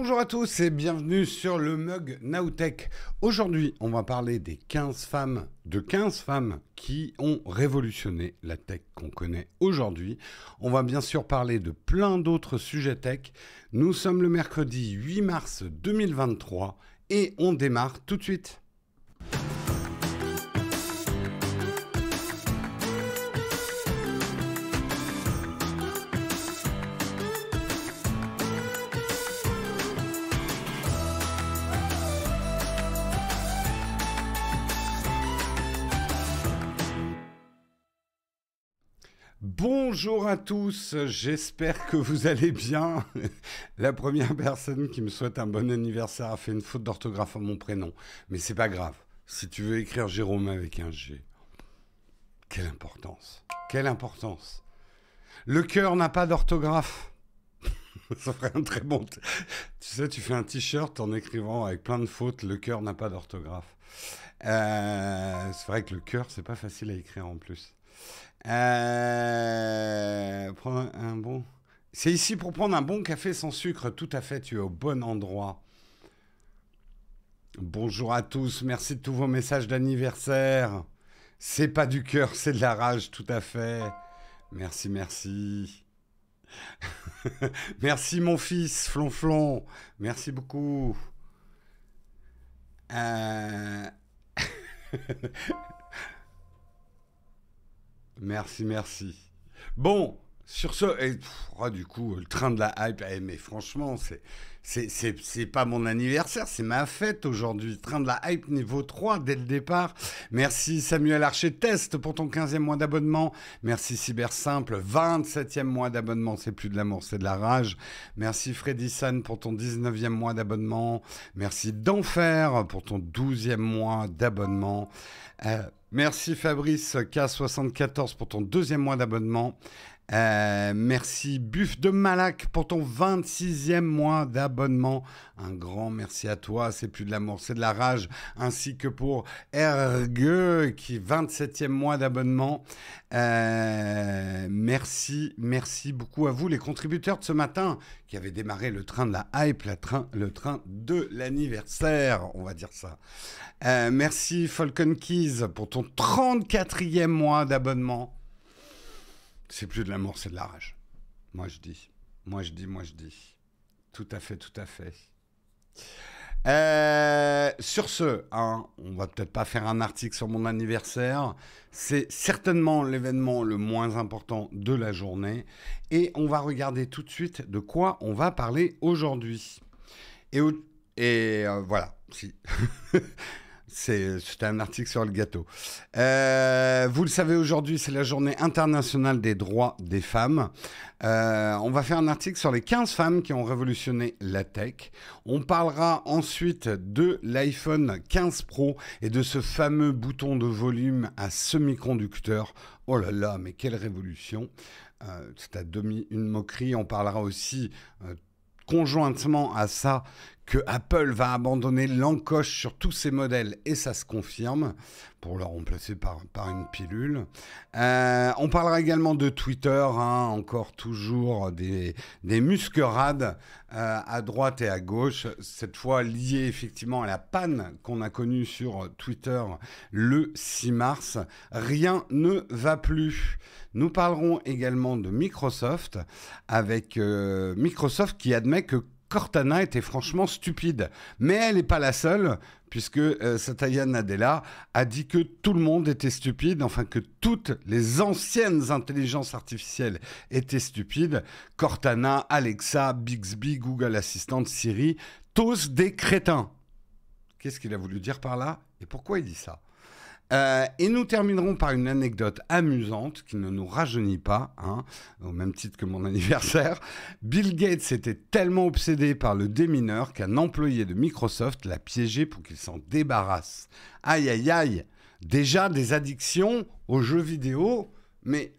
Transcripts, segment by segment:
Bonjour à tous et bienvenue sur le Mug Nowtech. Aujourd'hui, on va parler des 15 femmes qui ont révolutionné la tech qu'on connaît aujourd'hui. On va bien sûr parler de plein d'autres sujets tech. Nous sommes le mercredi 8 mars 2023 et on démarre tout de suite. Bonjour à tous, j'espère que vous allez bien. La première personne qui me souhaite un bon anniversaire a fait une faute d'orthographe à mon prénom. Mais c'est pas grave, si tu veux écrire Jérôme avec un G. Quelle importance, quelle importance. Le cœur n'a pas d'orthographe. Ça ferait un très bon... Tu sais, tu fais un t-shirt en écrivant avec plein de fautes, le cœur n'a pas d'orthographe. C'est vrai que le cœur, c'est pas facile à écrire en plus. Prendre un bon... C'est ici pour prendre un bon café sans sucre, tout à fait, tu es au bon endroit. Bonjour à tous, merci de tous vos messages d'anniversaire. C'est pas du cœur, c'est de la rage, tout à fait. Merci, merci. Merci mon fils, Flonflon, merci beaucoup. Merci, merci. Bon, sur ce, du coup, le train de la hype, mais franchement, c'est pas mon anniversaire, c'est ma fête aujourd'hui. Train de la hype niveau 3 dès le départ. Merci Samuel Archet-Test pour ton 15e mois d'abonnement. Merci Cybersimple, 27e mois d'abonnement, c'est plus de l'amour, c'est de la rage. Merci Freddy San pour ton 19e mois d'abonnement. Merci d'Enfer pour ton 12e mois d'abonnement. Merci Fabrice K74 pour ton 2e mois d'abonnement. Merci Buff de Malak pour ton 26e mois d'abonnement. Un grand merci à toi, c'est plus de l'amour, c'est de la rage. Ainsi que pour Ergue qui 27e mois d'abonnement. Merci beaucoup à vous les contributeurs de ce matin qui avaient démarré le train de la hype, le train de l'anniversaire, on va dire ça. Merci Falcon Keys pour ton 34e mois d'abonnement. C'est plus de l'amour, c'est de la rage. Moi je dis. Tout à fait. Sur ce, on va peut-être pas faire un article sur mon anniversaire. C'est certainement l'événement le moins important de la journée. Et on va regarder tout de suite de quoi on va parler aujourd'hui. Voilà, si... C'était un article sur le gâteau. Vous le savez, aujourd'hui, c'est la journée internationale des droits des femmes. On va faire un article sur les 15 femmes qui ont révolutionné la tech. On parlera ensuite de l'iPhone 15 Pro et de ce fameux bouton de volume à semi-conducteur. Oh là là, mais quelle révolution. C'est à demi une moquerie. On parlera aussi... conjointement à ça, que Apple va abandonner l'encoche sur tous ses modèles, et ça se confirme, pour le remplacer par une pilule. On parlera également de Twitter, encore toujours des musquerades à droite et à gauche, cette fois liées effectivement à la panne qu'on a connue sur Twitter le 6 mars. Rien ne va plus. Nous parlerons également de Microsoft, avec Microsoft qui admet que Cortana était franchement stupide. Mais elle n'est pas la seule, puisque Satya Nadella a dit que tout le monde était stupide, enfin que toutes les anciennes intelligences artificielles étaient stupides. Cortana, Alexa, Bixby, Google Assistant, Siri, tous des crétins. Qu'est-ce qu'il a voulu dire par là? Et pourquoi il dit ça? Et nous terminerons par une anecdote amusante qui ne nous rajeunit pas, au même titre que mon anniversaire. Bill Gates était tellement obsédé par le démineur qu'un employé de Microsoft l'a piégé pour qu'il s'en débarrasse. Aïe, aïe, aïe. Déjà des addictions aux jeux vidéo, mais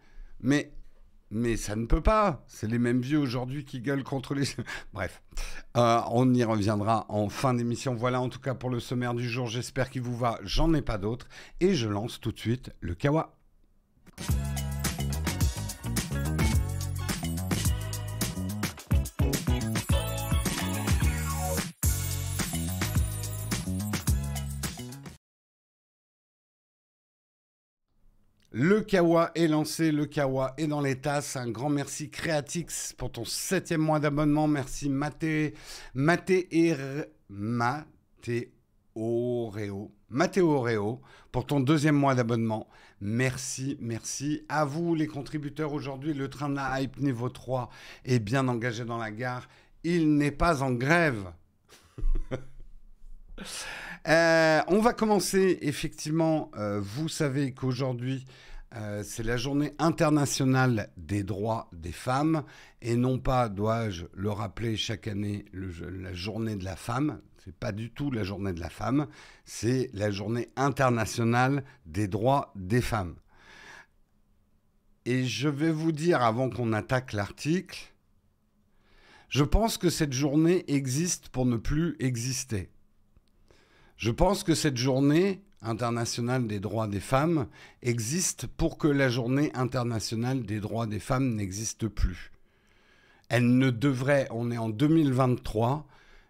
ça ne peut pas. C'est les mêmes vieux aujourd'hui qui gueulent contre les... Bref, on y reviendra en fin d'émission. Voilà en tout cas pour le sommaire du jour. J'espère qu'il vous va. J'en ai pas d'autres. Et je lance tout de suite le Kawa. Le Kawa est lancé, le Kawa est dans les tasses. Un grand merci Creatix pour ton 7e mois d'abonnement. Merci Mathéo Réo pour ton 2e mois d'abonnement. Merci, merci à vous les contributeurs. Aujourd'hui, le train de la hype niveau 3 est bien engagé dans la gare. Il n'est pas en grève. On va commencer, effectivement, vous savez qu'aujourd'hui, c'est la journée internationale des droits des femmes, et non pas, dois-je le rappeler chaque année, la journée de la femme. C'est pas du tout la journée de la femme, c'est la journée internationale des droits des femmes. Et je vais vous dire, avant qu'on attaque l'article, je pense que cette journée existe pour ne plus exister. Je pense que cette journée internationale des droits des femmes existe pour que la journée internationale des droits des femmes n'existe plus. Elle ne devrait, on est en 2023,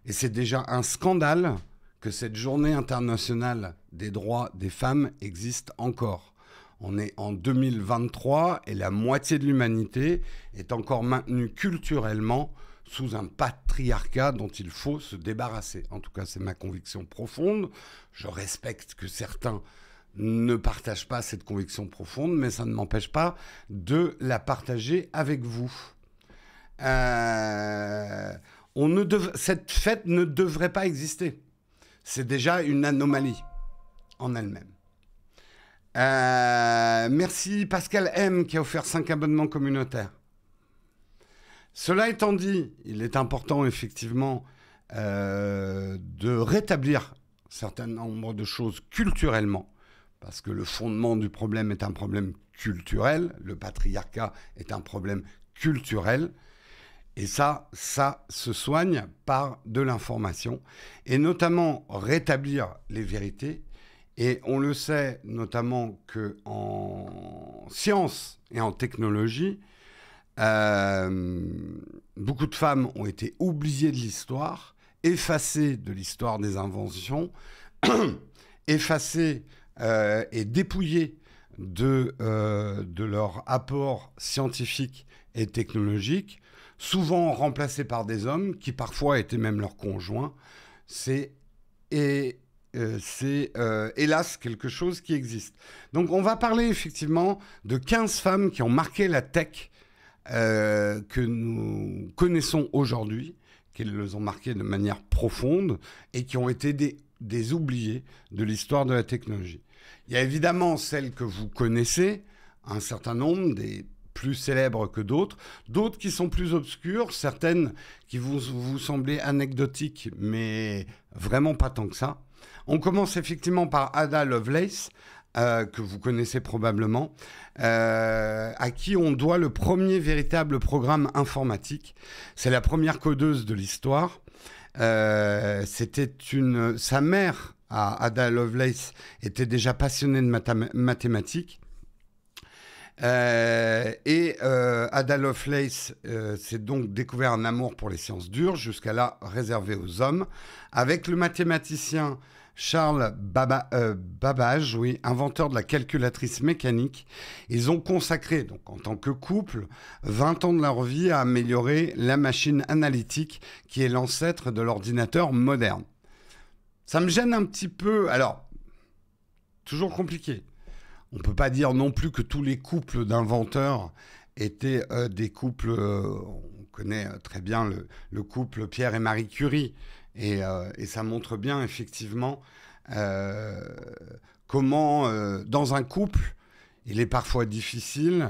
et c'est déjà un scandale que cette journée internationale des droits des femmes existe encore. On est en 2023 et la moitié de l'humanité est encore maintenue culturellement sous un patriarcat dont il faut se débarrasser. En tout cas, c'est ma conviction profonde. Je respecte que certains ne partagent pas cette conviction profonde, mais ça ne m'empêche pas de la partager avec vous. Cette fête ne devrait pas exister. C'est déjà une anomalie en elle-même. Merci Pascal M qui a offert 5 abonnements communautaires. Cela étant dit, il est important effectivement de rétablir un certain nombre de choses culturellement, parce que le fondement du problème est un problème culturel, le patriarcat est un problème culturel, et ça se soigne par de l'information, et notamment rétablir les vérités. Et on le sait notamment qu'en sciences et en technologie, beaucoup de femmes ont été oubliées de l'histoire, effacées de l'histoire des inventions, effacées et dépouillées de leur apport scientifique et technologique, souvent remplacées par des hommes qui parfois étaient même leurs conjoints. C'est hélas quelque chose qui existe. Donc on va parler effectivement de 15 femmes qui ont marqué la tech que nous connaissons aujourd'hui, qu'elles ont marqué de manière profonde et qui ont été des oubliées de l'histoire de la technologie. Il y a évidemment celles que vous connaissez, un certain nombre, des plus célèbres que d'autres qui sont plus obscures, certaines qui vous sembler anecdotiques, mais vraiment pas tant que ça. On commence effectivement par Ada Lovelace, que vous connaissez probablement, à qui on doit le premier véritable programme informatique. C'est la première codeuse de l'histoire. Sa mère, Ada Lovelace, était déjà passionnée de mathématiques. Ada Lovelace s'est donc découvert un amour pour les sciences dures, jusqu'à là réservé aux hommes, avec le mathématicien Charles Babbage, inventeur de la calculatrice mécanique. Ils ont consacré, donc, en tant que couple, 20 ans de leur vie à améliorer la machine analytique qui est l'ancêtre de l'ordinateur moderne. Ça me gêne un petit peu. Alors, toujours compliqué. On ne peut pas dire non plus que tous les couples d'inventeurs étaient des couples... on connaît très bien le couple Pierre et Marie Curie. Et ça montre bien, effectivement, comment, dans un couple, il est parfois difficile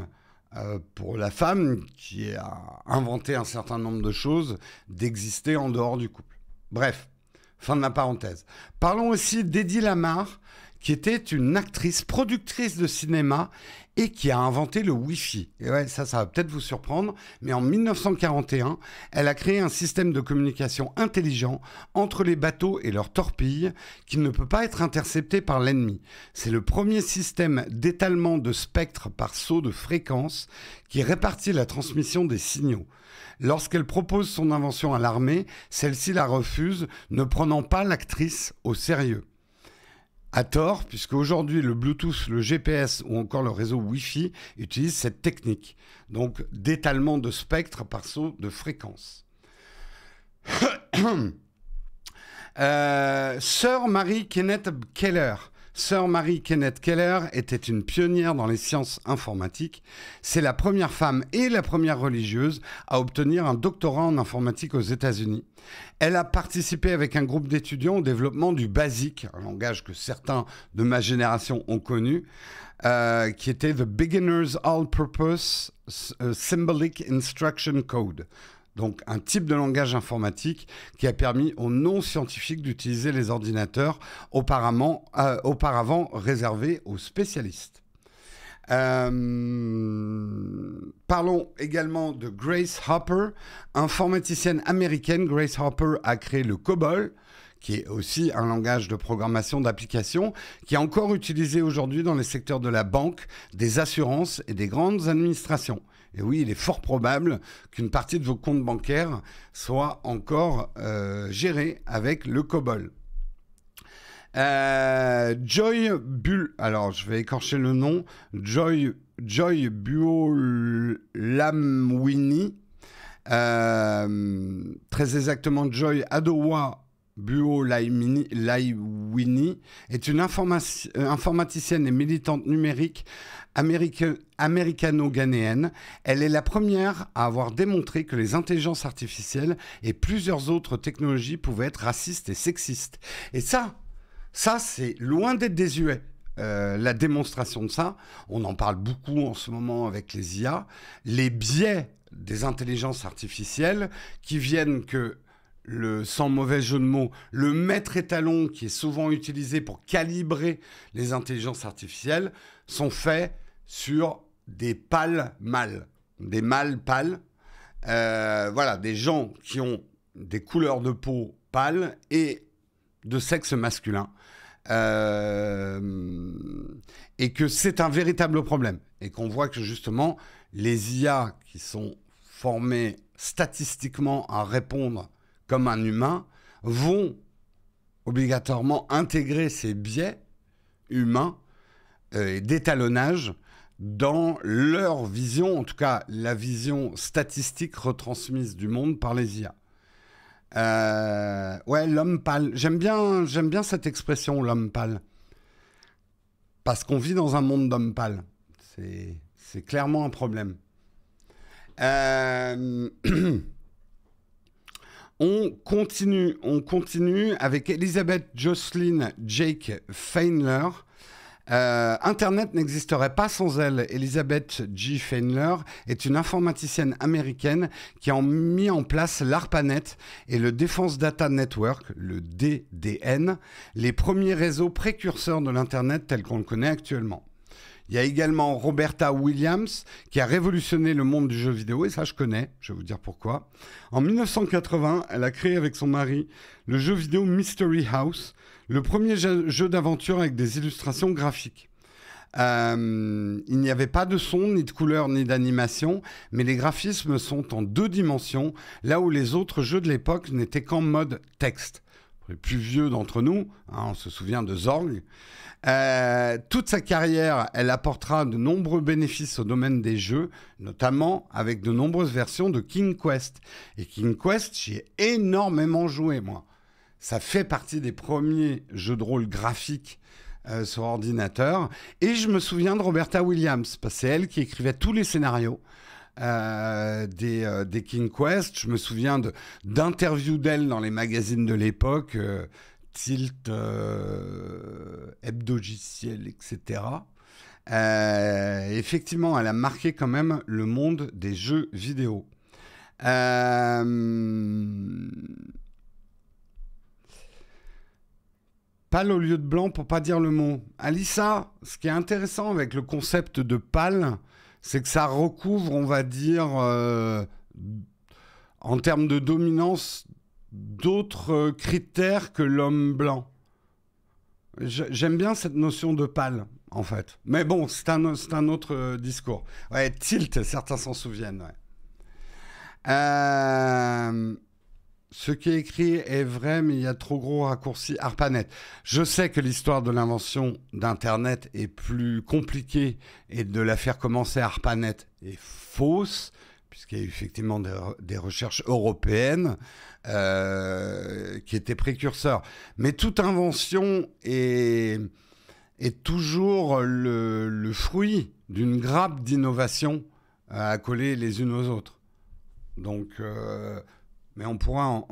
pour la femme, qui a inventé un certain nombre de choses, d'exister en dehors du couple. Bref, fin de la parenthèse. Parlons aussi d'Eddie Lamar, qui était une actrice, productrice de cinéma et qui a inventé le Wi-Fi. Et ouais, ça va peut-être vous surprendre, mais en 1941, elle a créé un système de communication intelligent entre les bateaux et leurs torpilles qui ne peut pas être intercepté par l'ennemi. C'est le premier système d'étalement de spectre par saut de fréquence qui répartit la transmission des signaux. Lorsqu'elle propose son invention à l'armée, celle-ci la refuse, ne prenant pas l'actrice au sérieux. À tort, puisque aujourd'hui le Bluetooth, le GPS ou encore le réseau Wi-Fi utilisent cette technique, donc d'étalement de spectre par saut de fréquence. Sir Mary Kenneth Keller. Sir Mary Kenneth Keller était une pionnière dans les sciences informatiques. C'est la première femme et la première religieuse à obtenir un doctorat en informatique aux États-Unis. Elle a participé avec un groupe d'étudiants au développement du BASIC, un langage que certains de ma génération ont connu, qui était The Beginner's All-Purpose Symbolic Instruction Code. Donc un type de langage informatique qui a permis aux non-scientifiques d'utiliser les ordinateurs auparavant réservés aux spécialistes. Parlons également de Grace Hopper, informaticienne américaine. Grace Hopper a créé le COBOL, qui est aussi un langage de programmation d'application, qui est encore utilisé aujourd'hui dans les secteurs de la banque, des assurances et des grandes administrations. Et oui, il est fort probable qu'une partie de vos comptes bancaires soit encore gérée avec le COBOL. Joy Bull, alors je vais écorcher le nom, Joy Buolamwini, très exactement Joy Adowa Buolamwini, est une informaticienne et militante numérique américano-ghanéenne. Elle est la première à avoir démontré que les intelligences artificielles et plusieurs autres technologies pouvaient être racistes et sexistes. Et ça c'est loin d'être désuet. La démonstration de ça, on en parle beaucoup en ce moment avec les IA, les biais des intelligences artificielles qui viennent que sans mauvais jeu de mots, le maître étalon qui est souvent utilisé pour calibrer les intelligences artificielles sont faits sur des pâles mâles, des mâles pâles. Voilà, des gens qui ont des couleurs de peau pâles et de sexe masculin. Et que c'est un véritable problème. Et qu'on voit que justement, les IA qui sont formées statistiquement à répondre comme un humain vont obligatoirement intégrer ces biais humains d'étalonnage dans leur vision, en tout cas la vision statistique retransmise du monde par les IA. Ouais, l'homme pâle. J'aime bien cette expression, l'homme pâle. Parce qu'on vit dans un monde d'hommes pâles. C'est clairement un problème. On continue avec Elizabeth Jocelyn Jake Feinler. Internet n'existerait pas sans elle. Elizabeth G. Feinler est une informaticienne américaine qui a mis en place l'ARPANET et le Defense Data Network, le DDN, les premiers réseaux précurseurs de l'Internet tel qu'on le connaît actuellement. Il y a également Roberta Williams qui a révolutionné le monde du jeu vidéo, et ça je connais, je vais vous dire pourquoi. En 1980, elle a créé avec son mari le jeu vidéo Mystery House, le premier jeu d'aventure avec des illustrations graphiques. Il n'y avait pas de son, ni de couleur, ni d'animation, mais les graphismes sont en 2 dimensions, là où les autres jeux de l'époque n'étaient qu'en mode texte. Pour les plus vieux d'entre nous, on se souvient de Zorg. Toute sa carrière, elle apportera de nombreux bénéfices au domaine des jeux, notamment avec de nombreuses versions de King Quest. Et King Quest, j'y ai énormément joué, moi. Ça fait partie des premiers jeux de rôle graphiques sur ordinateur. Et je me souviens de Roberta Williams, parce que c'est elle qui écrivait tous les scénarios des King Quest. Je me souviens d'interviews d'elle dans les magazines de l'époque, Tilt, Hebdogiciel, etc. Effectivement, elle a marqué quand même le monde des jeux vidéo. Pâle au lieu de blanc pour pas dire le mot. Alissa, ce qui est intéressant avec le concept de pâle, c'est que ça recouvre, on va dire, en termes de dominance, d'autres critères que l'homme blanc. J'aime bien cette notion de pâle, en fait. Mais bon, c'est un autre discours. Ouais, Tilt, certains s'en souviennent. Ouais. Ce qui est écrit est vrai, mais il y a trop gros raccourcis ARPANET. Je sais que l'histoire de l'invention d'Internet est plus compliquée et de la faire commencer à ARPANET est fausse, puisqu'il y a eu effectivement des recherches européennes qui étaient précurseurs. Mais toute invention est toujours le fruit d'une grappe d'innovations à coller les unes aux autres. Donc... mais on pourra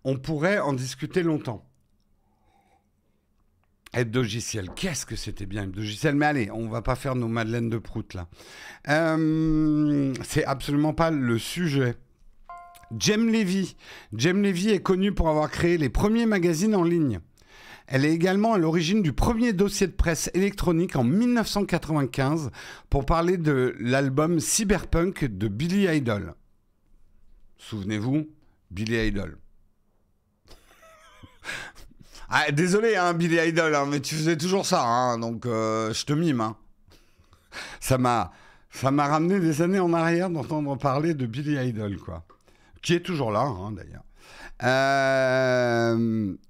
on pourrait en discuter longtemps. Hebdogiciel, qu'est-ce que c'était bien Hebdogiciel. Mais allez, on va pas faire nos madeleines de Prout là. C'est absolument pas le sujet. Jem Levy. Jem Levy est connue pour avoir créé les premiers magazines en ligne. Elle est également à l'origine du premier dossier de presse électronique en 1995 pour parler de l'album Cyberpunk de Billy Idol. Souvenez-vous, Billy Idol. Ah, désolé, hein, Billy Idol, hein, mais tu faisais toujours ça, hein, donc je te mime. Hein. Ça m'a ramené des années en arrière d'entendre parler de Billy Idol, quoi. Qui est toujours là, hein, d'ailleurs.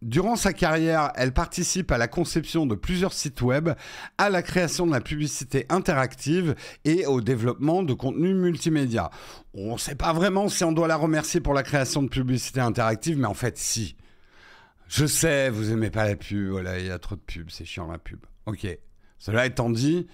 Durant sa carrière, elle participe à la conception de plusieurs sites web, à la création de la publicité interactive et au développement de contenus multimédia. On ne sait pas vraiment si on doit la remercier pour la création de publicité interactive, mais en fait, si. Je sais, vous aimez pas la pub, voilà, il y a trop de pubs, c'est chiant la pub. Ok. Cela étant dit,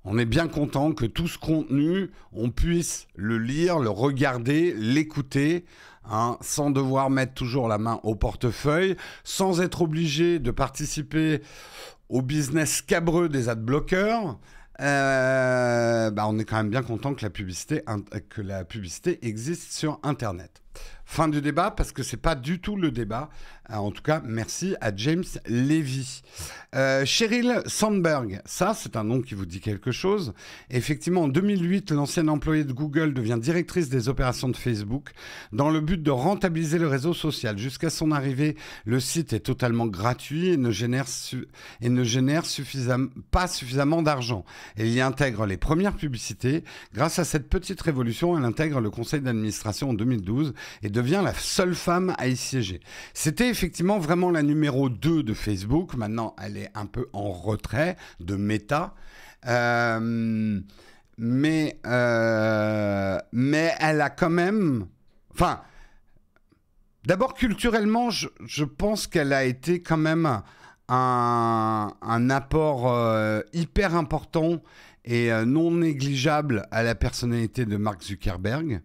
on est bien content que tout ce contenu, on puisse le lire, le regarder, l'écouter, hein, sans devoir mettre toujours la main au portefeuille, sans être obligé de participer au business scabreux des adblockers. On est quand même bien content que la publicité existe sur Internet. Fin du débat, parce que c'est pas du tout le débat. En tout cas, merci à James Levy. Sheryl Sandberg, ça c'est un nom qui vous dit quelque chose. Effectivement, en 2008, l'ancienne employée de Google devient directrice des opérations de Facebook dans le but de rentabiliser le réseau social. Jusqu'à son arrivée, le site est totalement gratuit et ne génère pas suffisamment d'argent. Elle y intègre les premières publicités. Grâce à cette petite révolution, elle intègre le conseil d'administration en 2012 et devient la seule femme à y siéger. C'était effectivement vraiment la numéro 2 de Facebook. Maintenant, elle est un peu en retrait de Meta. Mais elle a quand même... Enfin, d'abord, culturellement, je pense qu'elle a été quand même un apport hyper important et non négligeable à la personnalité de Mark Zuckerberg.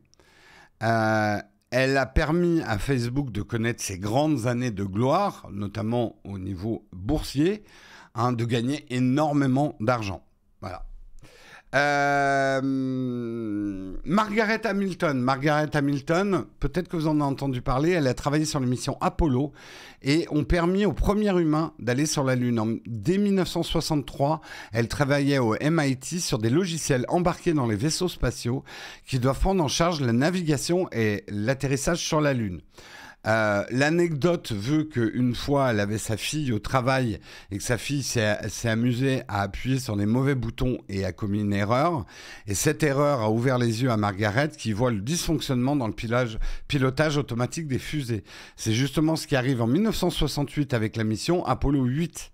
Elle a permis à Facebook de connaître ses grandes années de gloire, notamment au niveau boursier, hein, de gagner énormément d'argent. Voilà. Margaret Hamilton, peut-être que vous en avez entendu parler, elle a travaillé sur les missions Apollo et ont permis aux premiers humains d'aller sur la Lune. Dès 1963, elle travaillait au MIT sur des logiciels embarqués dans les vaisseaux spatiaux qui doivent prendre en charge la navigation et l'atterrissage sur la Lune. L'anecdote veut qu'une fois, elle avait sa fille au travail et que sa fille s'est amusée à appuyer sur les mauvais boutons et a commis une erreur. Et cette erreur a ouvert les yeux à Margaret qui voit le dysfonctionnement dans le pilotage automatique des fusées. C'est justement ce qui arrive en 1968 avec la mission Apollo 8.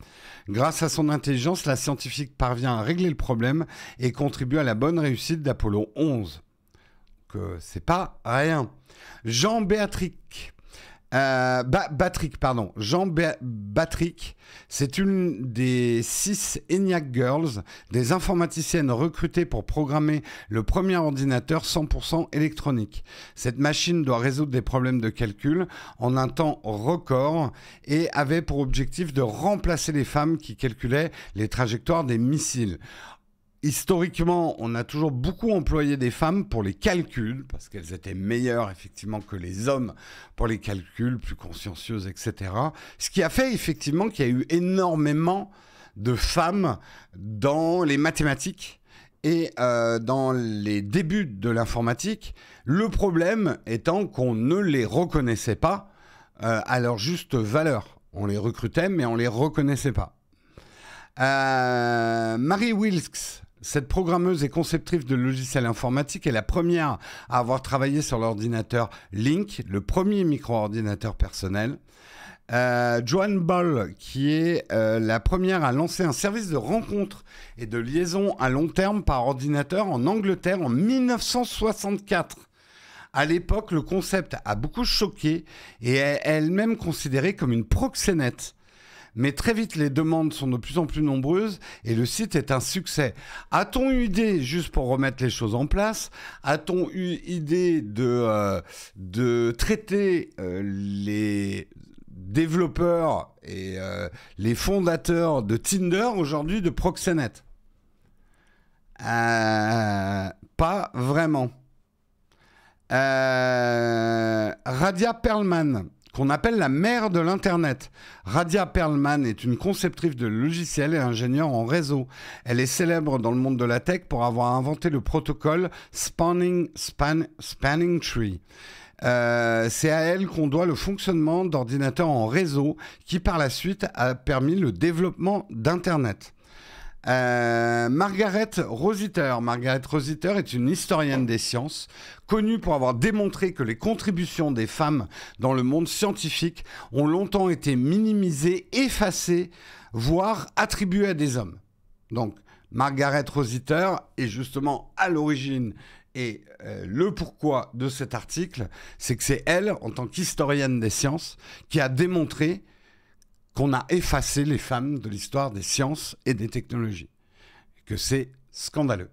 Grâce à son intelligence, la scientifique parvient à régler le problème et contribue à la bonne réussite d'Apollo 11. Que c'est pas rien. Jean Batrick, c'est une des 6 ENIAC Girls, des informaticiennes recrutées pour programmer le premier ordinateur 100% électronique. Cette machine doit résoudre des problèmes de calcul en un temps record et avait pour objectif de remplacer les femmes qui calculaient les trajectoires des missiles. Historiquement, on a toujours beaucoup employé des femmes pour les calculs, parce qu'elles étaient meilleures effectivement que les hommes pour les calculs, plus consciencieuses, etc. Ce qui a fait effectivement qu'il y a eu énormément de femmes dans les mathématiques et dans les débuts de l'informatique. Le problème étant qu'on ne les reconnaissait pas à leur juste valeur. On les recrutait, mais on ne les reconnaissait pas. Mary Wilkes, Cette programmeuse et conceptrice de logiciels informatiques est la première à avoir travaillé sur l'ordinateur Link, le premier micro-ordinateur personnel. Joan Ball, qui est la première à lancer un service de rencontre et de liaison à long terme par ordinateur en Angleterre en 1964. À l'époque, le concept a beaucoup choqué et est elle-même considérée comme une proxénète. Mais très vite, les demandes sont de plus en plus nombreuses et le site est un succès. A-t-on eu idée, juste pour remettre les choses en place, a-t-on eu idée de traiter les développeurs et les fondateurs de Tinder aujourd'hui de proxénètes? Pas vraiment. Radia Perlman, qu'on appelle la mère de l'Internet. Radia Perlman est une conceptrice de logiciels et ingénieure en réseau. Elle est célèbre dans le monde de la tech pour avoir inventé le protocole Spanning Tree. C'est à elle qu'on doit le fonctionnement d'ordinateurs en réseau qui, par la suite, a permis le développement d'Internet. Margaret Rossiter. Margaret Rossiter est une historienne des sciences, connue pour avoir démontré que les contributions des femmes dans le monde scientifique ont longtemps été minimisées, effacées, voire attribuées à des hommes. Donc, Margaret Rossiter est justement à l'origine et le pourquoi de cet article, c'est que c'est elle, en tant qu'historienne des sciences, qui a démontré qu'on a effacé les femmes de l'histoire des sciences et des technologies. Que c'est scandaleux.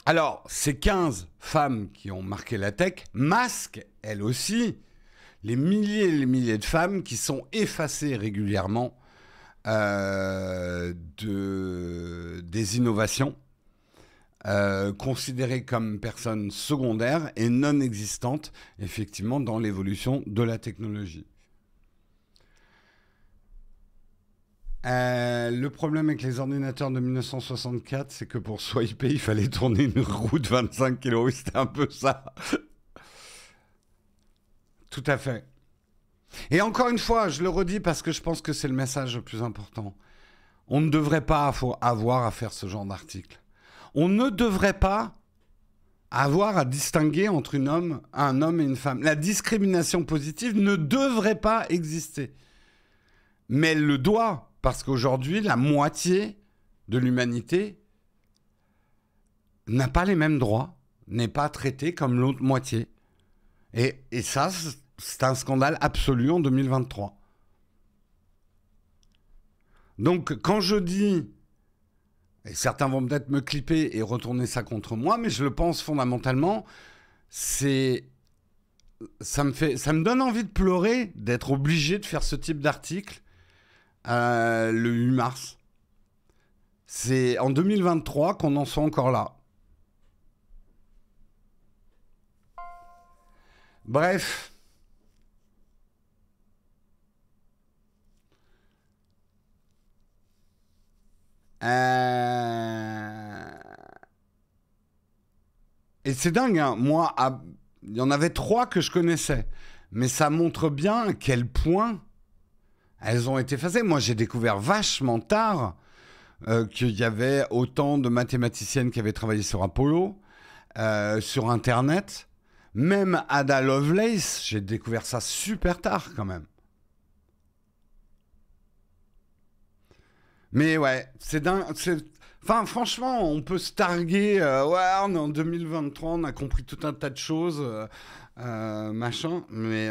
Alors, ces 15 femmes qui ont marqué la tech masquent, elles aussi, les milliers et les milliers de femmes qui sont effacées régulièrement des innovations, considérées comme personnes secondaires et non existantes, effectivement, dans l'évolution de la technologie. Le problème avec les ordinateurs de 1964, c'est que pour swiper, il fallait tourner une roue de 25 kg. Oui, c'était un peu ça. Tout à fait. Et encore une fois, je le redis parce que je pense que c'est le message le plus important. On ne devrait pas avoir à faire ce genre d'article. On ne devrait pas avoir à distinguer entre un homme et une femme. La discrimination positive ne devrait pas exister. Mais elle le doit, parce qu'aujourd'hui, la moitié de l'humanité n'a pas les mêmes droits, n'est pas traitée comme l'autre moitié. Et ça, c'est un scandale absolu en 2023. Donc, quand je dis... Et certains vont peut-être me clipper et retourner ça contre moi, mais je le pense fondamentalement, ça me donne envie de pleurer d'être obligé de faire ce type d'article le 8 mars. C'est en 2023 qu'on en soit encore là. Bref. Et c'est dingue, hein. Moi, il y en avait 3 que je connaissais. Mais ça montre bien à quel point elles ont été effacées. Moi, j'ai découvert vachement tard qu'il y avait autant de mathématiciennes qui avaient travaillé sur Apollo, sur Internet. Même Ada Lovelace, j'ai découvert ça super tard quand même. Mais ouais, c'est dingue. Enfin, franchement, on peut se targuer. Ouais, on est en 2023, on a compris tout un tas de choses, machin. Mais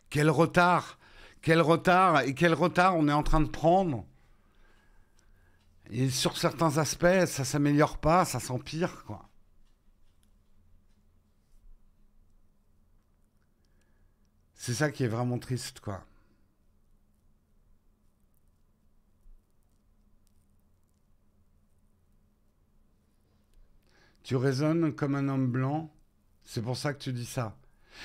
quel retard! Quel retard! Et quel retard on est en train de prendre! Et sur certains aspects, ça s'améliore pas, ça s'empire, quoi. C'est ça qui est vraiment triste, quoi. Tu raisonnes comme un homme blanc, c'est pour ça que tu dis ça.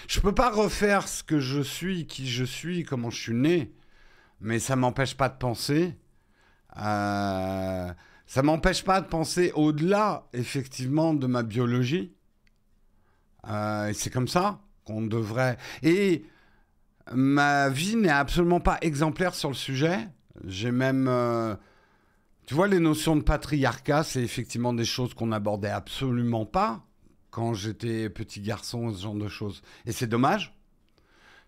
Je peux pas refaire ce que je suis, qui je suis, comment je suis né, mais ça m'empêche pas de penser. Ça m'empêche pas de penser au-delà, effectivement, de ma biologie. Et c'est comme ça qu'on devrait... Et ma vie n'est absolument pas exemplaire sur le sujet. J'ai même... tu vois, les notions de patriarcat, c'est effectivement des choses qu'on n'abordait absolument pas quand j'étais petit garçon, ce genre de choses. Et c'est dommage.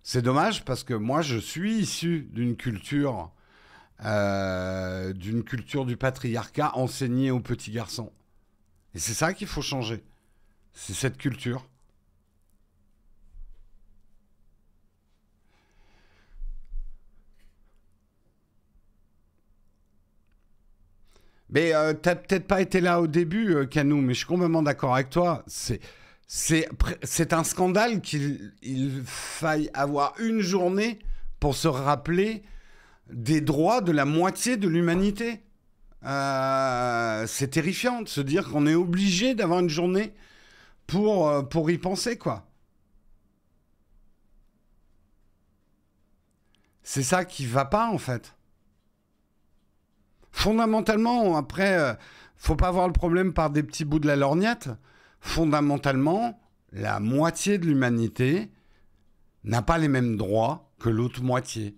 C'est dommage parce que moi, je suis issu d'une culture du patriarcat enseignée aux petits garçons. Et c'est ça qu'il faut changer. C'est cette culture. Mais t'as peut-être pas été là au début, Canou, mais je suis complètement d'accord avec toi. C'est un scandale qu'il faille avoir une journée pour se rappeler des droits de la moitié de l'humanité. C'est terrifiant de se dire qu'on est obligé d'avoir une journée pour y penser, quoi. C'est ça qui va pas, en fait. Fondamentalement, après, faut pas voir le problème par des petits bouts de la lorgnette. Fondamentalement, la moitié de l'humanité n'a pas les mêmes droits que l'autre moitié.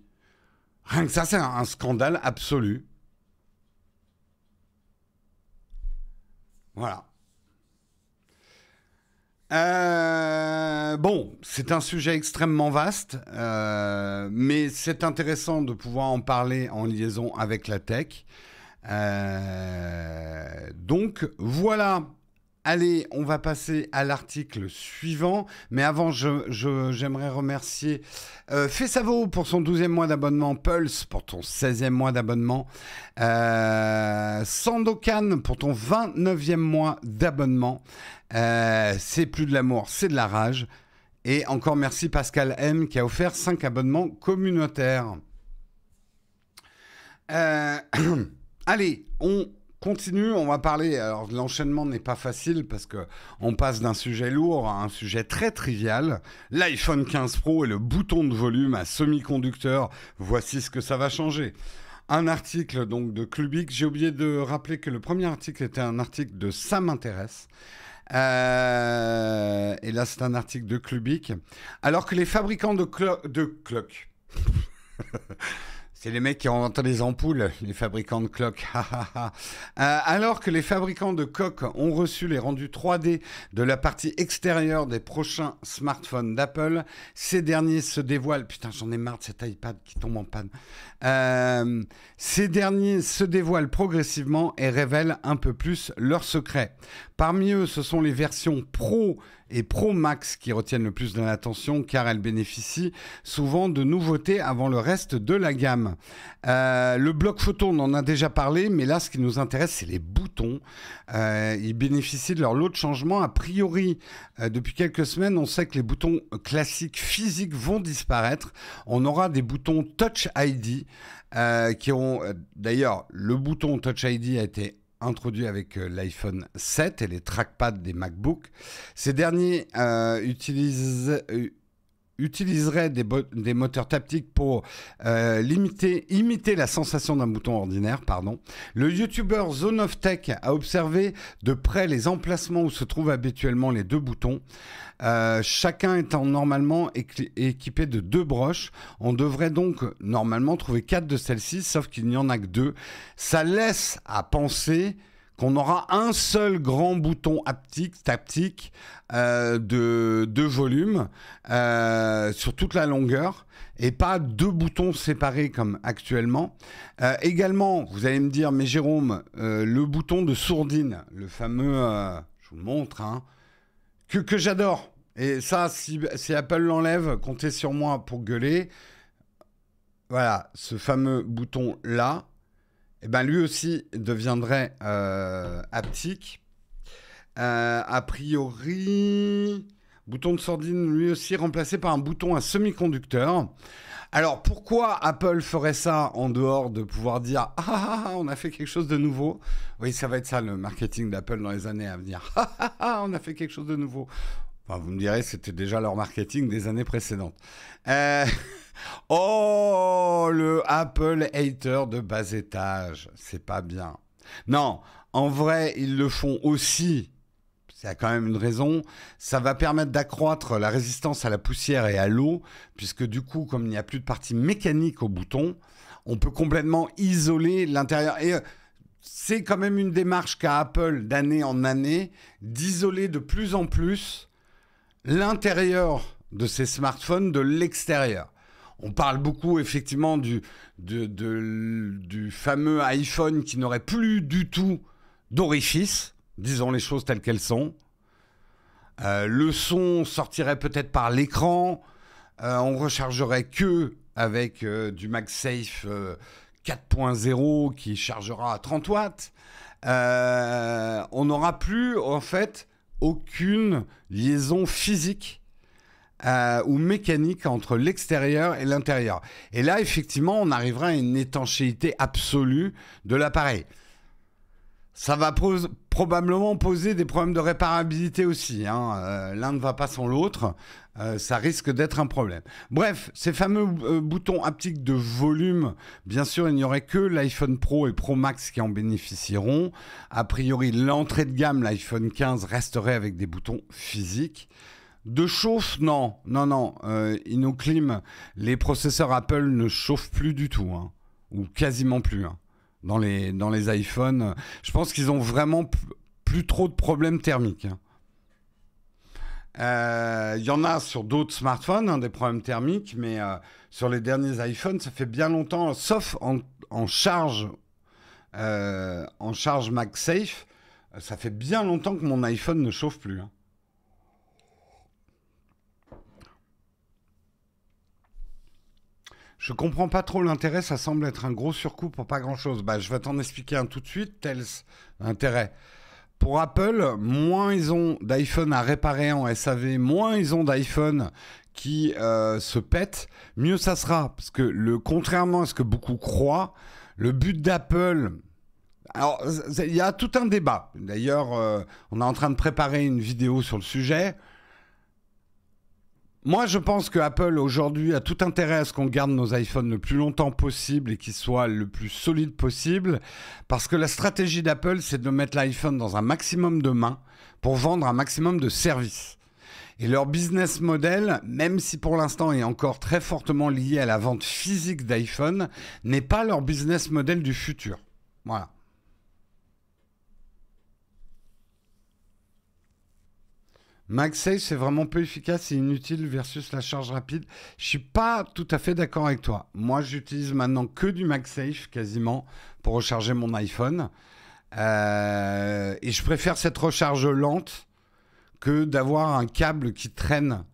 Rien que ça, c'est un scandale absolu. Voilà. Bon, c'est un sujet extrêmement vaste, mais c'est intéressant de pouvoir en parler en liaison avec la tech. Donc voilà. Allez, on va passer à l'article suivant. Mais avant, j'aimerais remercier Fessavo pour son 12e mois d'abonnement, Pulse pour ton 16e mois d'abonnement, Sandokan pour ton 29e mois d'abonnement. C'est plus de l'amour, c'est de la rage. Et encore merci Pascal M qui a offert 5 abonnements communautaires. Allez, on continue, on va parler. Alors l'enchaînement n'est pas facile parce que on passe d'un sujet lourd à un sujet très trivial. L'iPhone 15 Pro et le bouton de volume à semi-conducteur. Voici ce que ça va changer. Un article donc de Clubic. J'ai oublié de rappeler que le premier article était un article de Ça m'intéresse. Et là c'est un article de Clubic. Alors que les fabricants de cloques. C'est les mecs qui ont inventé les ampoules, les fabricants de cloques. Alors que les fabricants de coques ont reçu les rendus 3D de la partie extérieure des prochains smartphones d'Apple, ces derniers se dévoilent... Putain, j'en ai marre de cet iPad qui tombe en panne. Ces derniers se dévoilent progressivement et révèlent un peu plus leurs secrets. Parmi eux, ce sont les versions Pro et Pro Max qui retiennent le plus de l'attention car elles bénéficient souvent de nouveautés avant le reste de la gamme. Le bloc photo, on en a déjà parlé, mais là, ce qui nous intéresse, c'est les boutons. Ils bénéficient de leur lot de changements. A priori, depuis quelques semaines, on sait que les boutons classiques physiques vont disparaître. On aura des boutons Touch ID qui ont... D'ailleurs, le bouton Touch ID a été introduit avec l'iPhone 7 et les trackpads des MacBooks. Ces derniers utiliseraient des moteurs taptiques pour imiter la sensation d'un bouton ordinaire. Le YouTuber Zone of Tech a observé de près les emplacements où se trouvent habituellement les deux boutons. Chacun étant normalement équipé de 2 broches. On devrait donc normalement trouver 4 de celles-ci, sauf qu'il n'y en a que 2. Ça laisse à penser qu'on aura un seul grand bouton taptique de volume sur toute la longueur et pas 2 boutons séparés comme actuellement. Également, vous allez me dire, mais Jérôme, le bouton de sourdine, le fameux, je vous le montre, hein, que j'adore. Et ça, si Apple l'enlève, comptez sur moi pour gueuler. Voilà, ce fameux bouton-là, eh ben, lui aussi deviendrait haptique. A priori, bouton de sourdine, lui aussi remplacé par un bouton à semi-conducteur. Alors, pourquoi Apple ferait ça en dehors de pouvoir dire « Ah, on a fait quelque chose de nouveau ?» Oui, ça va être ça, le marketing d'Apple dans les années à venir. « Ah, on a fait quelque chose de nouveau. » Enfin, vous me direz, c'était déjà leur marketing des années précédentes. Oh, le Apple hater de bas étage. C'est pas bien. Non, en vrai, ils le font aussi. il y a quand même une raison. Ça va permettre d'accroître la résistance à la poussière et à l'eau, puisque du coup, comme il n'y a plus de partie mécanique au bouton, on peut complètement isoler l'intérieur. Et c'est quand même une démarche qu'a Apple d'année en année, d'isoler de plus en plus l'intérieur de ces smartphones de l'extérieur. On parle beaucoup effectivement du fameux iPhone qui n'aurait plus du tout d'orifice. Disons les choses telles qu'elles sont. Le son sortirait peut-être par l'écran. On rechargerait que avec du MagSafe 4.0 qui chargera à 30 watts. On n'aura plus en fait aucune liaison physique ou mécanique entre l'extérieur et l'intérieur. Et là, effectivement, on arrivera à une étanchéité absolue de l'appareil. Ça va probablement poser des problèmes de réparabilité aussi. Hein. L'un ne va pas sans l'autre. Ça risque d'être un problème. Bref, ces fameux boutons haptiques de volume, bien sûr, il n'y aurait que l'iPhone Pro et Pro Max qui en bénéficieront. A priori, l'entrée de gamme, l'iPhone 15, resterait avec des boutons physiques. De chauffe, non. InnoClim, les processeurs Apple ne chauffent plus du tout. Hein. Ou quasiment plus. Hein. Dans les iPhones, je pense qu'ils ont vraiment plus trop de problèmes thermiques. Il y en a sur d'autres smartphones, hein, des problèmes thermiques, mais sur les derniers iPhones, ça fait bien longtemps, sauf en charge MagSafe, ça fait bien longtemps que mon iPhone ne chauffe plus. Hein. Je comprends pas trop l'intérêt, ça semble être un gros surcoût pour pas grand-chose. Bah, je vais t'en expliquer un tout de suite, tel intérêt. Pour Apple, moins ils ont d'iPhone à réparer en SAV, moins ils ont d'iPhone qui se pètent, mieux ça sera. Parce que contrairement à ce que beaucoup croient, le but d'Apple... Alors, il y a tout un débat. D'ailleurs, on est en train de préparer une vidéo sur le sujet. Moi, je pense que Apple, aujourd'hui, a tout intérêt à ce qu'on garde nos iPhones le plus longtemps possible et qu'ils soient le plus solides possible, parce que la stratégie d'Apple, c'est de mettre l'iPhone dans un maximum de mains pour vendre un maximum de services. Et leur business model, même si pour l'instant est encore très fortement lié à la vente physique d'iPhone, n'est pas leur business model du futur. Voilà. MagSafe, c'est vraiment peu efficace et inutile versus la charge rapide. Je suis pas tout à fait d'accord avec toi. Moi, j'utilise maintenant que du MagSafe quasiment pour recharger mon iPhone. Et je préfère cette recharge lente que d'avoir un câble qui traîne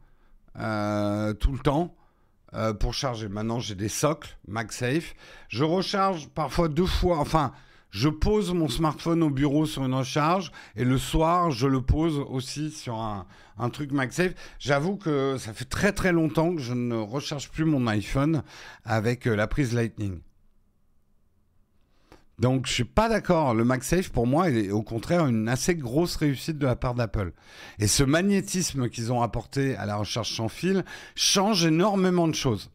tout le temps pour charger. Maintenant, j'ai des socles MagSafe. Je recharge parfois 2 fois. Enfin, je pose mon smartphone au bureau sur une recharge et le soir, je le pose aussi sur un truc MagSafe. J'avoue que ça fait très très longtemps que je ne recharge plus mon iPhone avec la prise Lightning. Donc, je suis pas d'accord. Le MagSafe, pour moi, est au contraire une assez grosse réussite de la part d'Apple. Et ce magnétisme qu'ils ont apporté à la recharge sans fil change énormément de choses.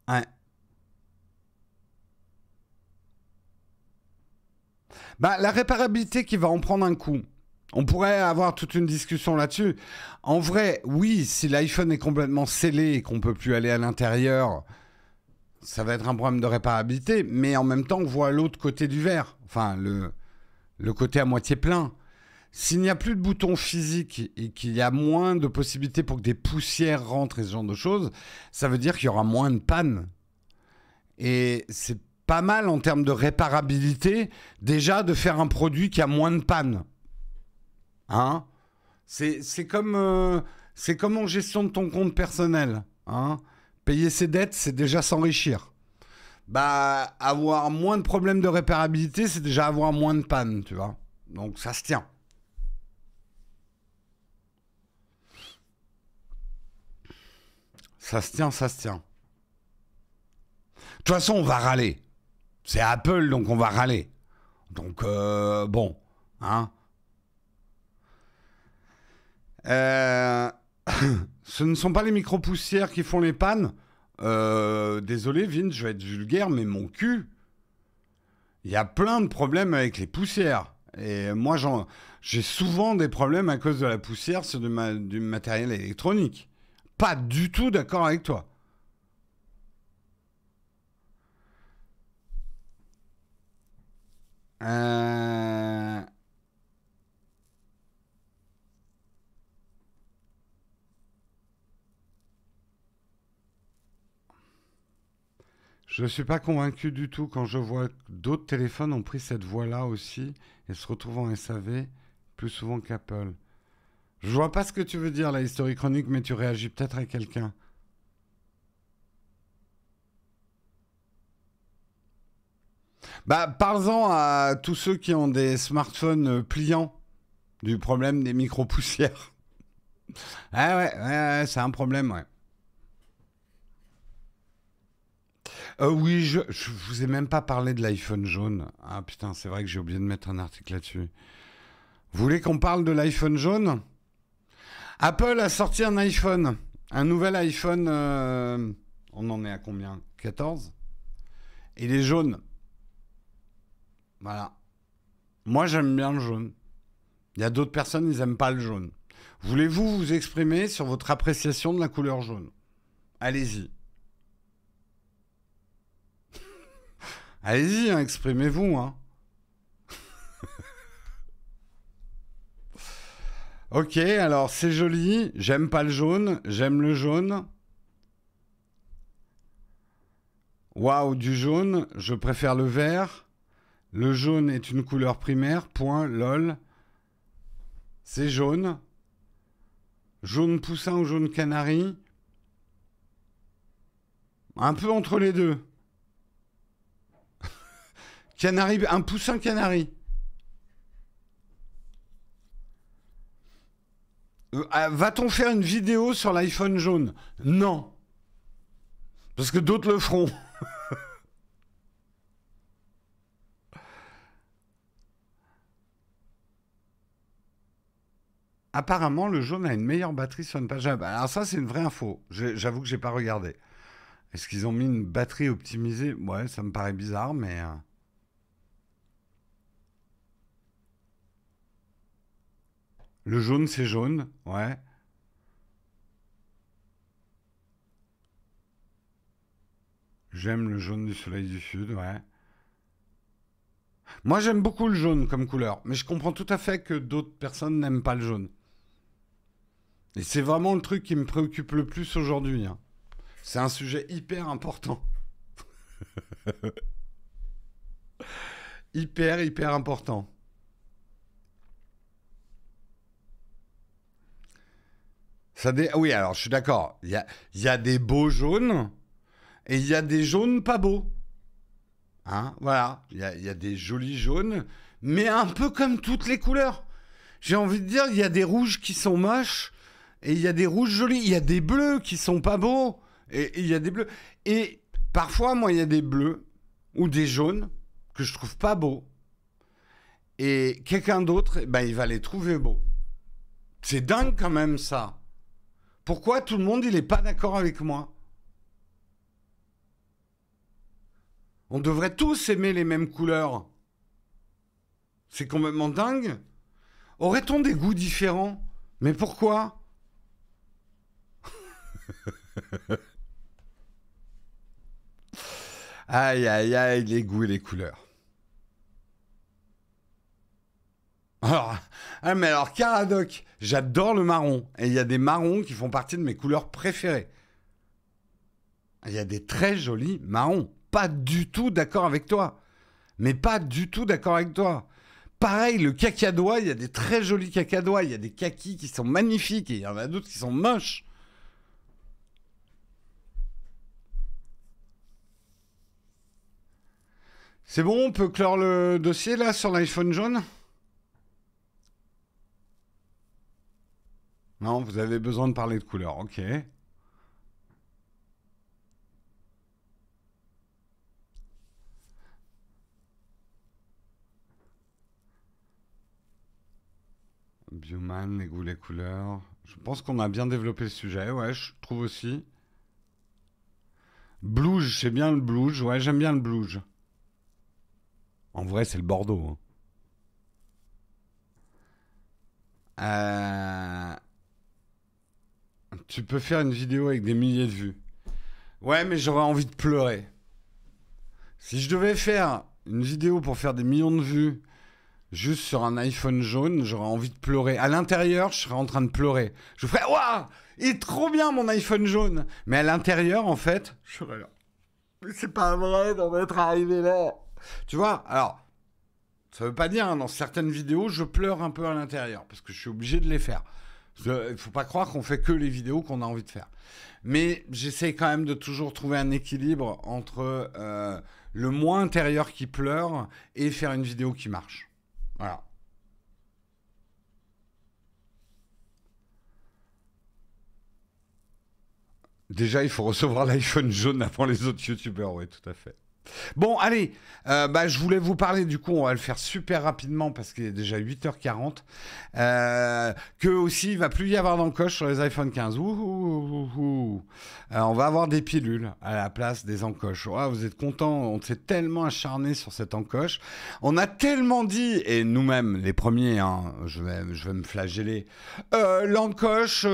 Ouais. Bah, la réparabilité qui va en prendre un coup. On pourrait avoir toute une discussion là-dessus. En vrai, oui, si l'iPhone est complètement scellé et qu'on ne peut plus aller à l'intérieur, ça va être un problème de réparabilité. Mais en même temps, on voit l'autre côté du verre. Enfin, le côté à moitié plein. S'il n'y a plus de boutons physiques et qu'il y a moins de possibilités pour que des poussières rentrent et ce genre de choses, ça veut dire qu'il y aura moins de pannes. Et c'est pas mal en termes de réparabilité, déjà de faire un produit qui a moins de panne. Hein? C'est comme en gestion de ton compte personnel. Hein? Payer ses dettes, c'est déjà s'enrichir. Bah, avoir moins de problèmes de réparabilité, c'est déjà avoir moins de panne, tu vois. Donc ça se tient. Ça se tient, ça se tient. De toute façon, on va râler. C'est Apple, donc on va râler. Donc, bon. Hein. Ce ne sont pas les micro-poussières qui font les pannes. Désolé, Vince, je vais être vulgaire, mais mon cul, il y a plein de problèmes avec les poussières. Et moi, j'ai souvent des problèmes à cause de la poussière sur du matériel électronique. Pas du tout d'accord avec toi. Euh, Je ne suis pas convaincu du tout quand je vois que d'autres téléphones ont pris cette voie-là aussi et se retrouvent en SAV plus souvent qu'Apple. Je vois pas ce que tu veux dire, la historique chronique, mais tu réagis peut-être à quelqu'un. Bah, parle-en à tous ceux qui ont des smartphones pliants du problème des micro-poussières. Ah ouais, ouais, ouais, c'est un problème, ouais. Oui, je vous ai même pas parlé de l'iPhone jaune. Ah putain, c'est vrai que j'ai oublié de mettre un article là-dessus. Vous voulez qu'on parle de l'iPhone jaune? Apple a sorti un iPhone. Un nouvel iPhone. On en est à combien? 14. Il est jaune. Voilà. Moi, j'aime bien le jaune. Il y a d'autres personnes, ils n'aiment pas le jaune. Voulez-vous vous exprimer sur votre appréciation de la couleur jaune? Allez-y. Allez-y, hein, exprimez-vous. Hein. Ok, alors c'est joli. J'aime pas le jaune. J'aime le jaune. Waouh, du jaune. Je préfère le vert. Le jaune est une couleur primaire. Point. Lol. C'est jaune. Jaune poussin ou jaune canari. Un peu entre les deux. Canari, un poussin canari. Va-t-on faire une vidéo sur l'iPhone jaune? Non. Parce que d'autres le feront. Apparemment, le jaune a une meilleure batterie sur une page web. Alors ça, c'est une vraie info. J'avoue que j'ai pas regardé. Est-ce qu'ils ont mis une batterie optimisée? Ouais, ça me paraît bizarre, mais... Le jaune, c'est jaune, ouais. J'aime le jaune du soleil du sud, ouais. Moi, j'aime beaucoup le jaune comme couleur, mais je comprends tout à fait que d'autres personnes n'aiment pas le jaune. Et c'est vraiment le truc qui me préoccupe le plus aujourd'hui. Hein. C'est un sujet hyper important. Hyper, hyper important. Oui, alors je suis d'accord. Il y a des beaux jaunes et il y a des jaunes pas beaux. Hein, voilà. Il y a des jolis jaunes, mais un peu comme toutes les couleurs. J'ai envie de dire, il y a des rouges qui sont moches et il y a des rouges jolis. Il y a des bleus qui sont pas beaux et il y a des bleus. Et parfois, moi, il y a des bleus ou des jaunes que je trouve pas beaux. Et quelqu'un d'autre, ben, il va les trouver beaux. C'est dingue quand même ça. Pourquoi tout le monde, il est pas d'accord avec moi? On devrait tous aimer les mêmes couleurs. C'est complètement dingue. Aurait-on des goûts différents? Mais pourquoi? Aïe, aïe, aïe, les goûts et les couleurs. Alors, mais alors, Caradoc, j'adore le marron. Et il y a des marrons qui font partie de mes couleurs préférées. Il y a des très jolis marrons. Pas du tout d'accord avec toi. Mais pas du tout d'accord avec toi. Pareil, le cacadois, il y a des très jolis cacadois. Il y a des kakis qui sont magnifiques et il y en a d'autres qui sont moches. C'est bon, on peut clore le dossier là sur l'iPhone jaune? Non, vous avez besoin de parler de couleur, ok. Bioman, les goûts, les couleurs. Je pense qu'on a bien développé le sujet, ouais, je trouve aussi. Blouge, c'est bien le blouge, ouais, j'aime bien le blouge. En vrai, c'est le Bordeaux. Hein. Euh, Tu peux faire une vidéo avec des milliers de vues. Ouais, mais j'aurais envie de pleurer. Si je devais faire une vidéo pour faire des millions de vues juste sur un iPhone jaune, j'aurais envie de pleurer. À l'intérieur, je serais en train de pleurer. Je ferais waouh, il est trop bien mon iPhone jaune. Mais à l'intérieur, en fait, je serais là. Mais c'est pas vrai d'en être arrivé là. Tu vois, alors, ça veut pas dire, hein, dans certaines vidéos, je pleure un peu à l'intérieur parce que je suis obligé de les faire. Il faut pas croire qu'on fait que les vidéos qu'on a envie de faire. Mais j'essaie quand même de toujours trouver un équilibre entre le moi intérieur qui pleure et faire une vidéo qui marche. Voilà. Déjà, il faut recevoir l'iPhone jaune avant les autres youtubeurs, oui, tout à fait. Bon, allez, je voulais vous parler, du coup, on va le faire super rapidement parce qu'il est déjà 8h40. Que aussi, il va plus y avoir d'encoches sur les iPhone 15. On va avoir des pilules à la place des encoches. Ouais, vous êtes contents, on s'est tellement acharné sur cette encoche. On a tellement dit, et nous-mêmes, les premiers, hein, je vais me flageller, l'encoche,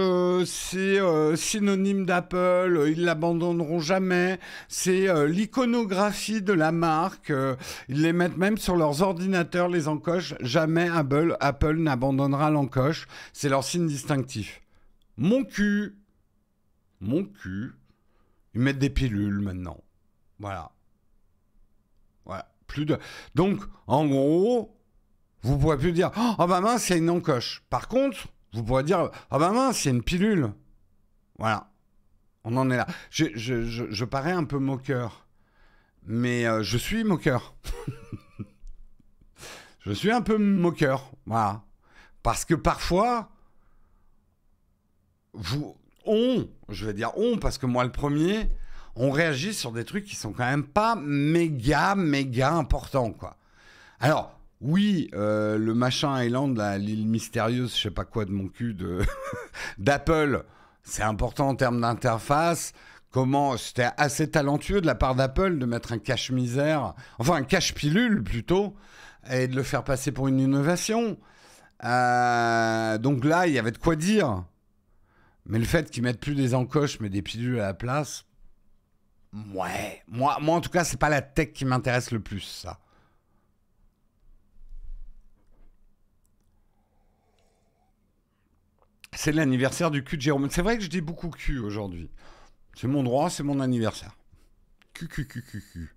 c'est synonyme d'Apple, ils l'abandonneront jamais, c'est l'iconographie de la marque, ils les mettent même sur leurs ordinateurs, les encoches, jamais Apple n'abandonnera l'encoche, c'est leur signe distinctif. Mon cul, ils mettent des pilules maintenant, voilà. Plus de... Donc, en gros, vous pourrez plus dire « Oh bah mince, il y a une encoche ». Par contre, vous pourrez dire « Oh bah mince, il y a une pilule ». Voilà, on en est là. Je parais un peu moqueur, mais je suis moqueur. Je suis un peu moqueur, voilà. Parce que parfois, je vais dire on, parce que moi le premier, on réagit sur des trucs qui sont quand même pas méga importants, quoi. Alors, oui, le machin Island, l'île mystérieuse, je sais pas quoi de mon cul, d'Apple, c'est important en termes d'interface. Comment c'était assez talentueux de la part d'Apple de mettre un cache-misère, enfin un cache-pilule plutôt, et de le faire passer pour une innovation. Donc là, il y avait de quoi dire. Mais le fait qu'ils mettent plus des encoches, mais des pilules à la place, ouais. Moi en tout cas, c'est pas la tech qui m'intéresse le plus, ça. C'est l'anniversaire du cul de Jérôme. C'est vrai que je dis beaucoup cul aujourd'hui. C'est mon droit, c'est mon anniversaire. Cul.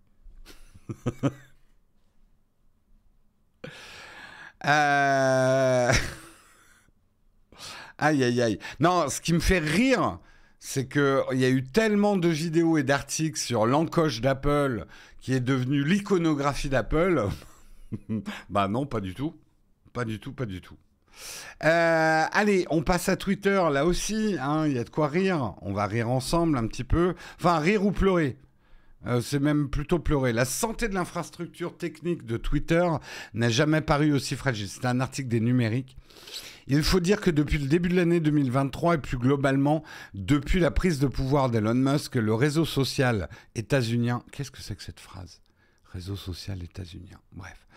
Euh... Aïe. Non, ce qui me fait rire, c'est qu'il y a eu tellement de vidéos et d'articles sur l'encoche d'Apple qui est devenue l'iconographie d'Apple. Bah non, pas du tout. Pas du tout. Allez, on passe à Twitter, là aussi, hein, il y a de quoi rire. On va rire ensemble un petit peu. Enfin, rire ou pleurer. C'est même plutôt pleurer. La santé de l'infrastructure technique de Twitter n'a jamais paru aussi fragile. C'est un article des Numériques. Il faut dire que depuis le début de l'année 2023 et plus globalement, depuis la prise de pouvoir d'Elon Musk, le réseau social états-unien... Qu'est-ce que c'est que cette phrase ? Réseau social états-unien. Bref.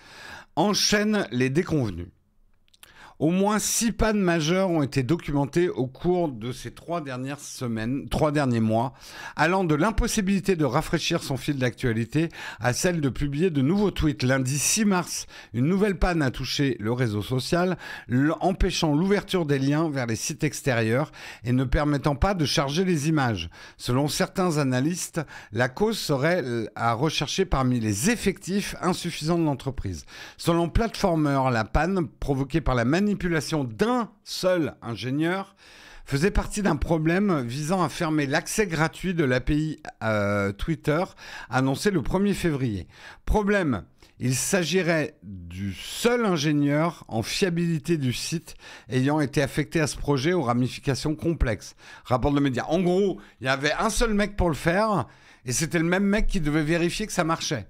Enchaîne les déconvenus. Au moins 6 pannes majeures ont été documentées au cours de ces 3 derniers mois, allant de l'impossibilité de rafraîchir son fil d'actualité à celle de publier de nouveaux tweets. Lundi 6 mars, une nouvelle panne a touché le réseau social, empêchant l'ouverture des liens vers les sites extérieurs et ne permettant pas de charger les images. Selon certains analystes, la cause serait à rechercher parmi les effectifs insuffisants de l'entreprise. Selon Platformer, la panne provoquée par la manipulation d'un seul ingénieur faisait partie d'un problème visant à fermer l'accès gratuit de l'API Twitter annoncé le 1er février. Problème, il s'agirait du seul ingénieur en fiabilité du site ayant été affecté à ce projet aux ramifications complexes. Rapport de médias. En gros, il y avait un seul mec pour le faire et c'était le même mec qui devait vérifier que ça marchait.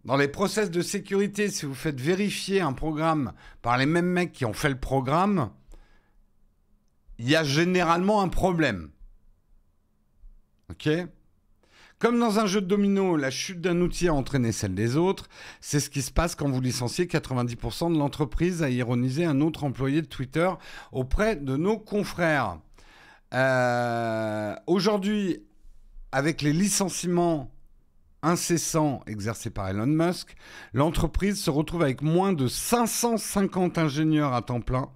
Dans les process de sécurité, si vous faites vérifier un programme par les mêmes mecs qui ont fait le programme, il y a généralement un problème. Ok ? Comme dans un jeu de domino, la chute d'un outil a entraîné celle des autres. C'est ce qui se passe quand vous licenciez 90% de l'entreprise, a ironisé un autre employé de Twitter auprès de nos confrères. Aujourd'hui, avec les licenciements incessants exercés par Elon Musk, l'entreprise se retrouve avec moins de 550 ingénieurs à temps plein,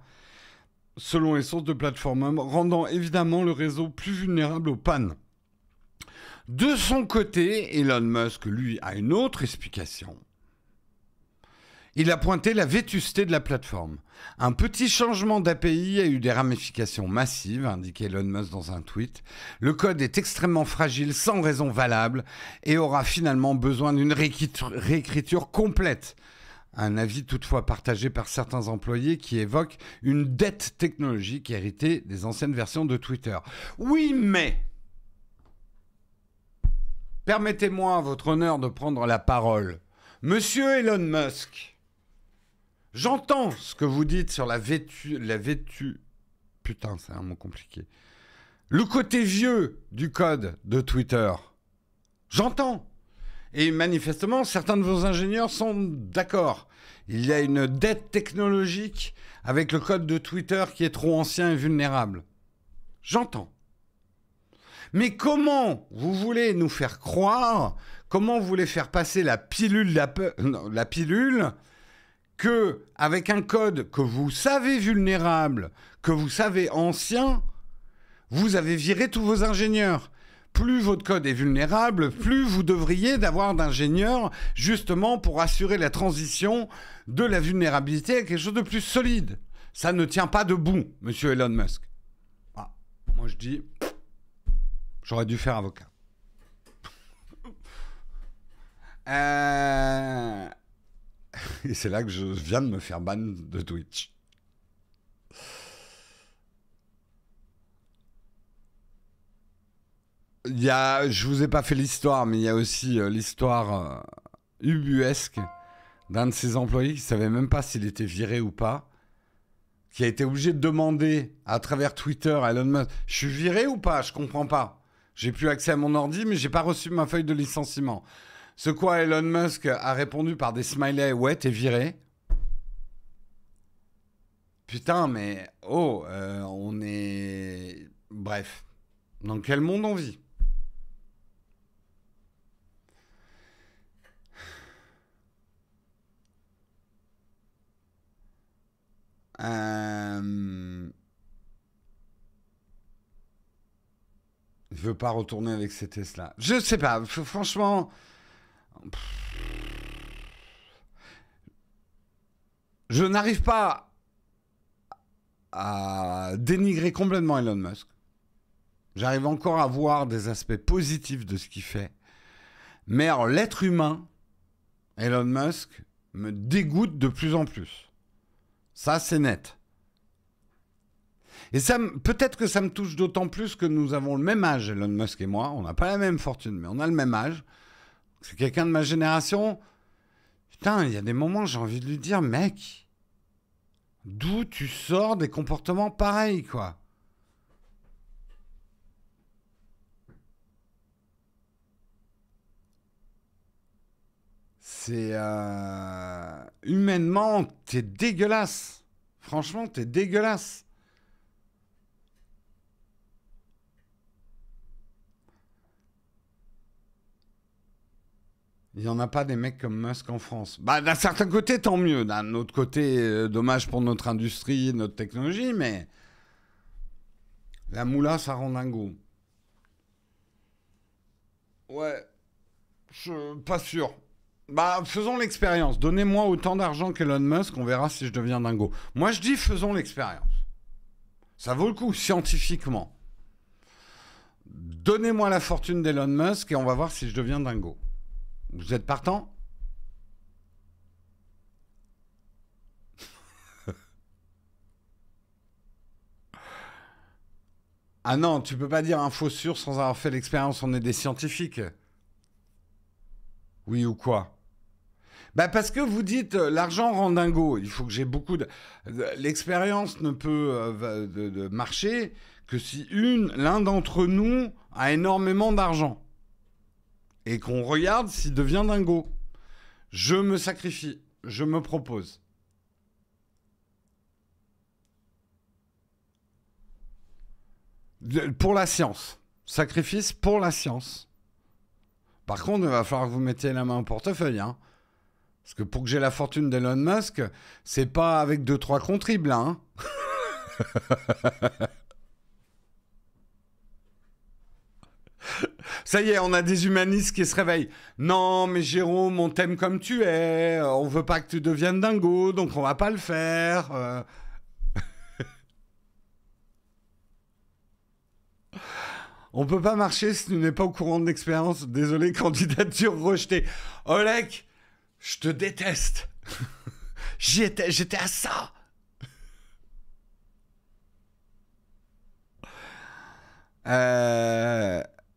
selon les sources de Platform, rendant évidemment le réseau plus vulnérable aux pannes. De son côté, Elon Musk, lui, a une autre explication. Il a pointé la vétusté de la plateforme. Un petit changement d'API a eu des ramifications massives, indiquait Elon Musk dans un tweet. Le code est extrêmement fragile, sans raison valable, et aura finalement besoin d'une réécriture complète. Un avis toutefois partagé par certains employés qui évoquent une dette technologique héritée des anciennes versions de Twitter. Oui, mais... Permettez-moi, à votre honneur, de prendre la parole. Monsieur Elon Musk, j'entends ce que vous dites sur la vêtue... Putain, c'est un mot compliqué. Le côté vieux du code de Twitter. J'entends. Et manifestement, certains de vos ingénieurs sont d'accord. Il y a une dette technologique avec le code de Twitter qui est trop ancien et vulnérable. J'entends. Mais comment vous voulez nous faire croire, comment vous voulez faire passer la pilule que, avec un code que vous savez vulnérable, que vous savez ancien, vous avez viré tous vos ingénieurs. Plus votre code est vulnérable, plus vous devriez d'avoir d'ingénieurs justement pour assurer la transition de la vulnérabilité à quelque chose de plus solide. Ça ne tient pas debout, monsieur Elon Musk. Ah, moi je dis, j'aurais dû faire avocat. Et c'est là que je viens de me faire ban de Twitch. Je vous ai pas fait l'histoire, mais il y a aussi l'histoire ubuesque d'un de ses employés qui savait même pas s'il était viré ou pas, qui a été obligé de demander à travers Twitter à Elon Musk, je suis viré ou pas? Je comprends pas. J'ai plus accès à mon ordi, mais j'ai pas reçu ma feuille de licenciement. Ce quoi Elon Musk a répondu par des smileys, ouais, t'es viré. Putain, mais on est... Bref, dans quel monde on vit? Il veut pas retourner avec ses Tesla. Je sais pas, franchement... Je n'arrive pas à dénigrer complètement Elon Musk. J'arrive encore à voir des aspects positifs de ce qu'il fait. Mais alors, l'être humain, Elon Musk, me dégoûte de plus en plus. Ça, c'est net. Et ça, peut-être que ça me touche d'autant plus que nous avons le même âge, Elon Musk et moi. On n'a pas la même fortune, mais on a le même âge. C'est quelqu'un de ma génération. Putain, il y a des moments, j'ai envie de lui dire, mec, d'où tu sors des comportements pareils, quoi? C'est... humainement, t'es dégueulasse. Franchement, t'es dégueulasse. Il n'y en a pas des mecs comme Musk en France. Bah, d'un certain côté, tant mieux. D'un autre côté, dommage pour notre industrie, notre technologie, mais... La moula, ça rend dingo. Ouais. Pas sûr. Bah, faisons l'expérience. Donnez-moi autant d'argent qu'Elon Musk, on verra si je deviens dingo. Moi, je dis faisons l'expérience. Ça vaut le coup, scientifiquement. Donnez-moi la fortune d'Elon Musk et on va voir si je deviens dingo. Vous êtes partant? Ah non, tu peux pas dire info sûre sans avoir fait l'expérience, on est des scientifiques. Oui ou quoi? Bah parce que vous dites l'argent rend dingo. Il faut que j'ai beaucoup de... L'expérience ne peut de marcher que si l'un d'entre nous a énormément d'argent. et qu'on regarde s'il devient dingo. Je me sacrifie, je me propose. Pour la science. Sacrifice pour la science. Par contre, il va falloir que vous mettiez la main au portefeuille. Hein. Parce que pour que j'ai la fortune d'Elon Musk, c'est pas avec 2-3 contribles. Hein. Ça y est, on a des humanistes qui se réveillent. Non, mais Jérôme, on t'aime comme tu es. On veut pas que tu deviennes dingo, donc on va pas le faire. On peut pas marcher si tu n'es pas au courant de l'expérience. Désolé, candidature rejetée. Olek, je te déteste. J'étais à ça.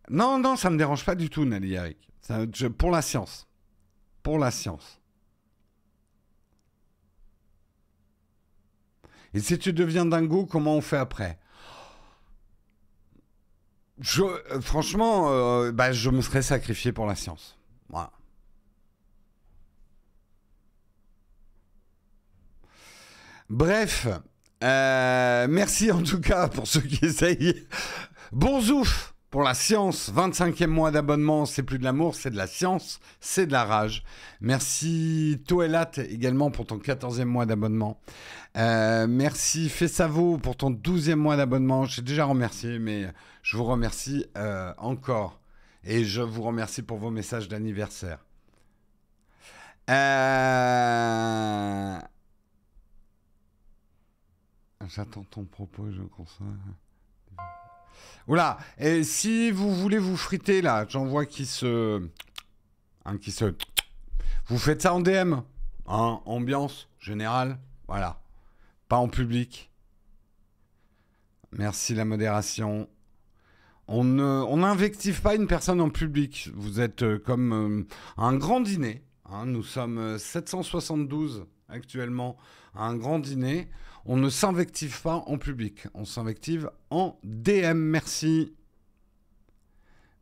Non, non, ça me dérange pas du tout, Nelly Eric. Pour la science. Pour la science. Et si tu deviens dingo, comment on fait après? Franchement, je me serais sacrifié pour la science. Voilà. Bref, merci en tout cas pour ceux qui essayent. Bon zouf pour la science. 25e mois d'abonnement, c'est plus de l'amour, c'est de la science, c'est de la rage. Merci Toelat également pour ton 14e mois d'abonnement. Merci Fessavo pour ton 12e mois d'abonnement. J'ai déjà remercié, mais je vous remercie encore. Et je vous remercie pour vos messages d'anniversaire. J'attends ton propos, je constate. Oula, et si vous voulez vous friter là, j'en vois qui se... Vous faites ça en DM, hein, ambiance générale, voilà. Pas en public. Merci la modération. On n'invective pas une personne en public. Vous êtes comme un grand dîner. Hein, nous sommes 772 actuellement à un grand dîner. On ne s'invective pas en public. On s'invective en DM. Merci.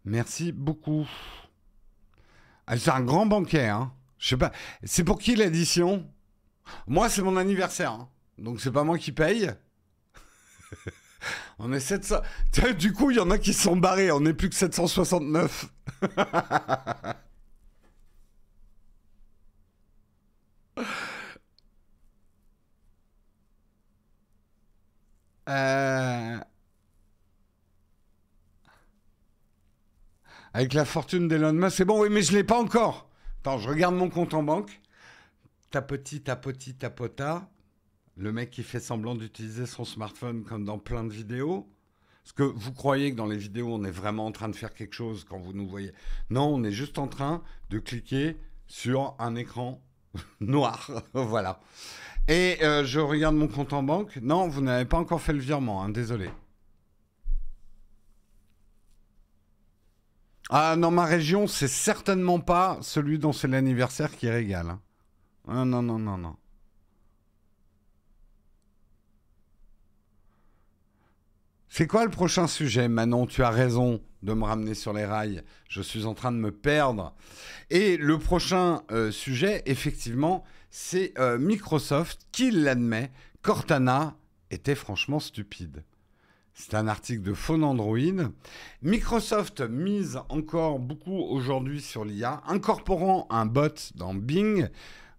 Merci beaucoup. Ah, c'est un grand banquet. Hein. Je sais pas. C'est pour qui l'addition? Moi, c'est mon anniversaire. Hein. Donc, c'est pas moi qui paye. On est 700. Du coup, il y en a qui sont barrés. On n'est plus que 769. Avec la fortune d'Elon Musk, c'est bon, oui, mais je ne l'ai pas encore. Attends, je regarde mon compte en banque. Tapota. Le mec qui fait semblant d'utiliser son smartphone comme dans plein de vidéos. Est-ce que vous croyez que dans les vidéos, on est vraiment en train de faire quelque chose quand vous nous voyez? Non, on est juste en train de cliquer sur un écran noir. Voilà. Et je regarde mon compte en banque. Non, vous n'avez pas encore fait le virement, hein, désolé. Ah, dans ma région, c'est certainement pas celui dont c'est l'anniversaire qui régale. Hein. Ah, non, non, non, non. C'est quoi le prochain sujet, Manon? Tu as raison de me ramener sur les rails. Je suis en train de me perdre. Et le prochain sujet, effectivement, c'est Microsoft qui l'admet. Cortana était franchement stupide. C'est un article de Phone Android. Microsoft mise encore beaucoup aujourd'hui sur l'IA, incorporant un bot dans Bing,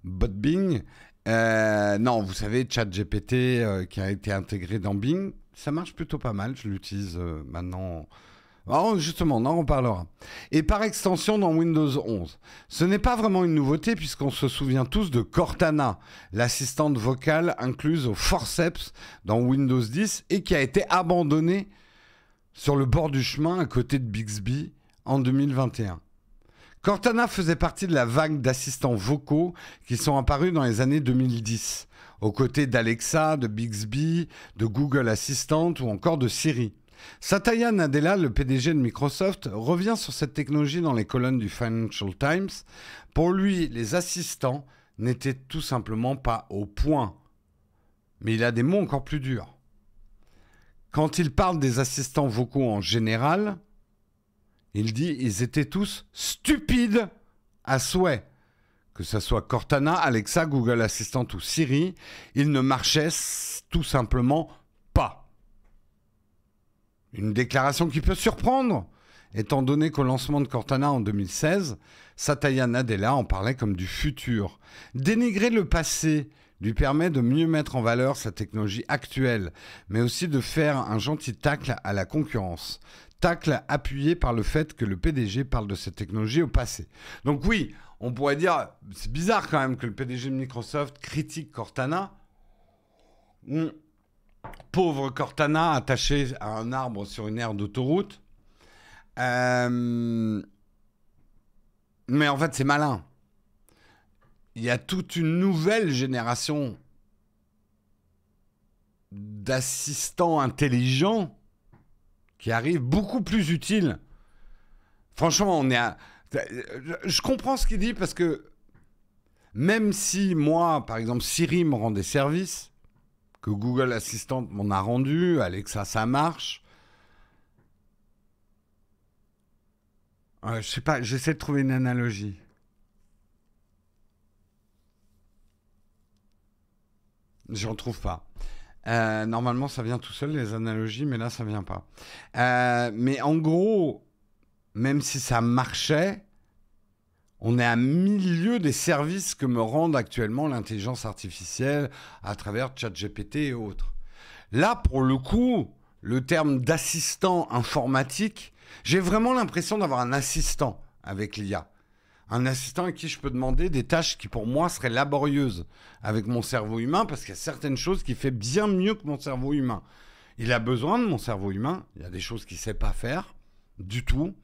bot Bing. Non, vous savez, ChatGPT qui a été intégré dans Bing, ça marche plutôt pas mal. Je l'utilise maintenant. Alors justement, on en reparlera. Et par extension dans Windows 11. Ce n'est pas vraiment une nouveauté puisqu'on se souvient tous de Cortana, l'assistante vocale incluse au forceps dans Windows 10 et qui a été abandonnée sur le bord du chemin à côté de Bixby en 2021. Cortana faisait partie de la vague d'assistants vocaux qui sont apparus dans les années 2010, aux côtés d'Alexa, de Bixby, de Google Assistant ou encore de Siri. Satya Nadella, le PDG de Microsoft, revient sur cette technologie dans les colonnes du Financial Times. Pour lui, les assistants n'étaient tout simplement pas au point. Mais il a des mots encore plus durs. Quand il parle des assistants vocaux en général, Il dit, ils étaient tous stupides à souhait. Que ce soit Cortana, Alexa, Google Assistant ou Siri, ils ne marchaient tout simplement pas. Une déclaration qui peut surprendre, étant donné qu'au lancement de Cortana en 2016, Satya Nadella en parlait comme du futur. Dénigrer le passé lui permet de mieux mettre en valeur sa technologie actuelle, mais aussi de faire un gentil tacle à la concurrence. Tacle appuyé par le fait que le PDG parle de cette technologie au passé. Donc oui, on pourrait dire, c'est bizarre quand même que le PDG de Microsoft critique Cortana. Pauvre Cortana attaché à un arbre sur une aire d'autoroute. Mais en fait, c'est malin. Il y a toute une nouvelle génération d'assistants intelligents qui arrivent beaucoup plus utiles. Franchement, je comprends ce qu'il dit parce que même si moi, par exemple, Siri me rend des services, que Google Assistant m'en a rendu, Alexa, ça marche. Je sais pas, j'essaie de trouver une analogie. J'en trouve pas. Normalement, ça vient tout seul, les analogies, mais là, ça vient pas. Mais en gros, même si ça marchait, on est à milieu des services que me rendent actuellement l'intelligence artificielle à travers ChatGPT et autres. Là, pour le coup, le terme d'assistant informatique, j'ai vraiment l'impression d'avoir un assistant avec l'IA. Un assistant à qui je peux demander des tâches qui, pour moi, seraient laborieuses avec mon cerveau humain, parce qu'il y a certaines choses qu'il fait bien mieux que mon cerveau humain. Il a besoin de mon cerveau humain. Il y a des choses qu'il ne sait pas faire du tout.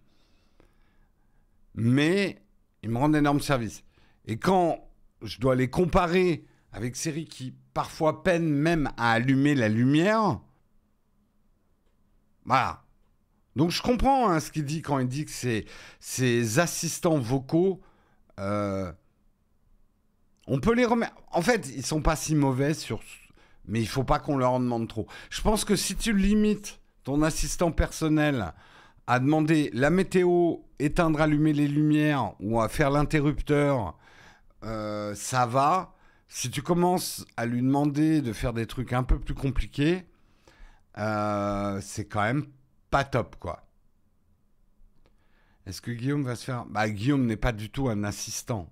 Mais il me rend d'énormes services. Et quand je dois les comparer avec Siri qui, parfois, peine même à allumer la lumière, voilà. Donc je comprends ce qu'il dit quand il dit que ces assistants vocaux, on peut les remettre. En fait, ils sont pas si mauvais mais il faut pas qu'on leur en demande trop. Je pense que si tu limites ton assistant personnel à demander la météo, éteindre, allumer les lumières ou à faire l'interrupteur, ça va. Si tu commences à lui demander de faire des trucs un peu plus compliqués, c'est quand même pas top, quoi. Est-ce que Guillaume va se faire... Guillaume n'est pas du tout un assistant.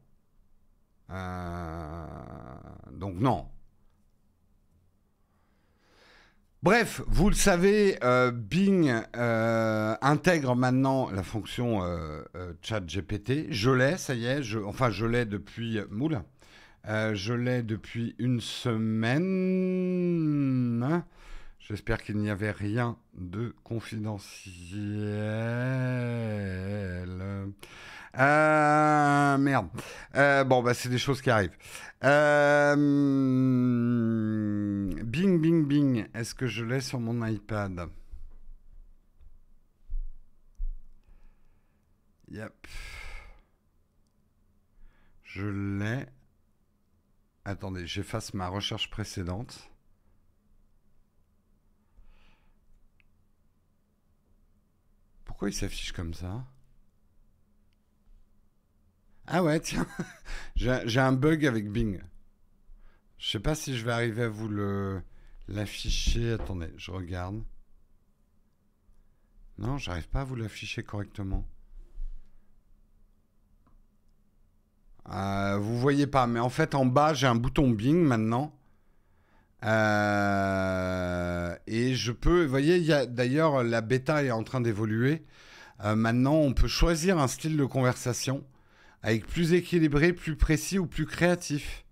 Donc non. Bref, vous le savez, Bing intègre maintenant la fonction ChatGPT. Je l'ai, ça y est. Je l'ai depuis... Moula. Je l'ai depuis une semaine. J'espère qu'il n'y avait rien de confidentiel. Merde. C'est des choses qui arrivent. Bing, bing, bing. Est-ce que je l'ai sur mon iPad? Yep. Je l'ai. Attendez, j'efface ma recherche précédente. Pourquoi il s'affiche comme ça? Ah ouais, tiens, j'ai un bug avec Bing. Je sais pas si je vais arriver à vous l'afficher. Attendez, je regarde. Non, j'arrive pas à vous l'afficher correctement. Vous voyez pas, mais en fait en bas j'ai un bouton Bing maintenant. Et je peux, vous voyez, d'ailleurs la bêta est en train d'évoluer. Maintenant, on peut choisir un style de conversation avec plus équilibré, plus précis ou plus créatif.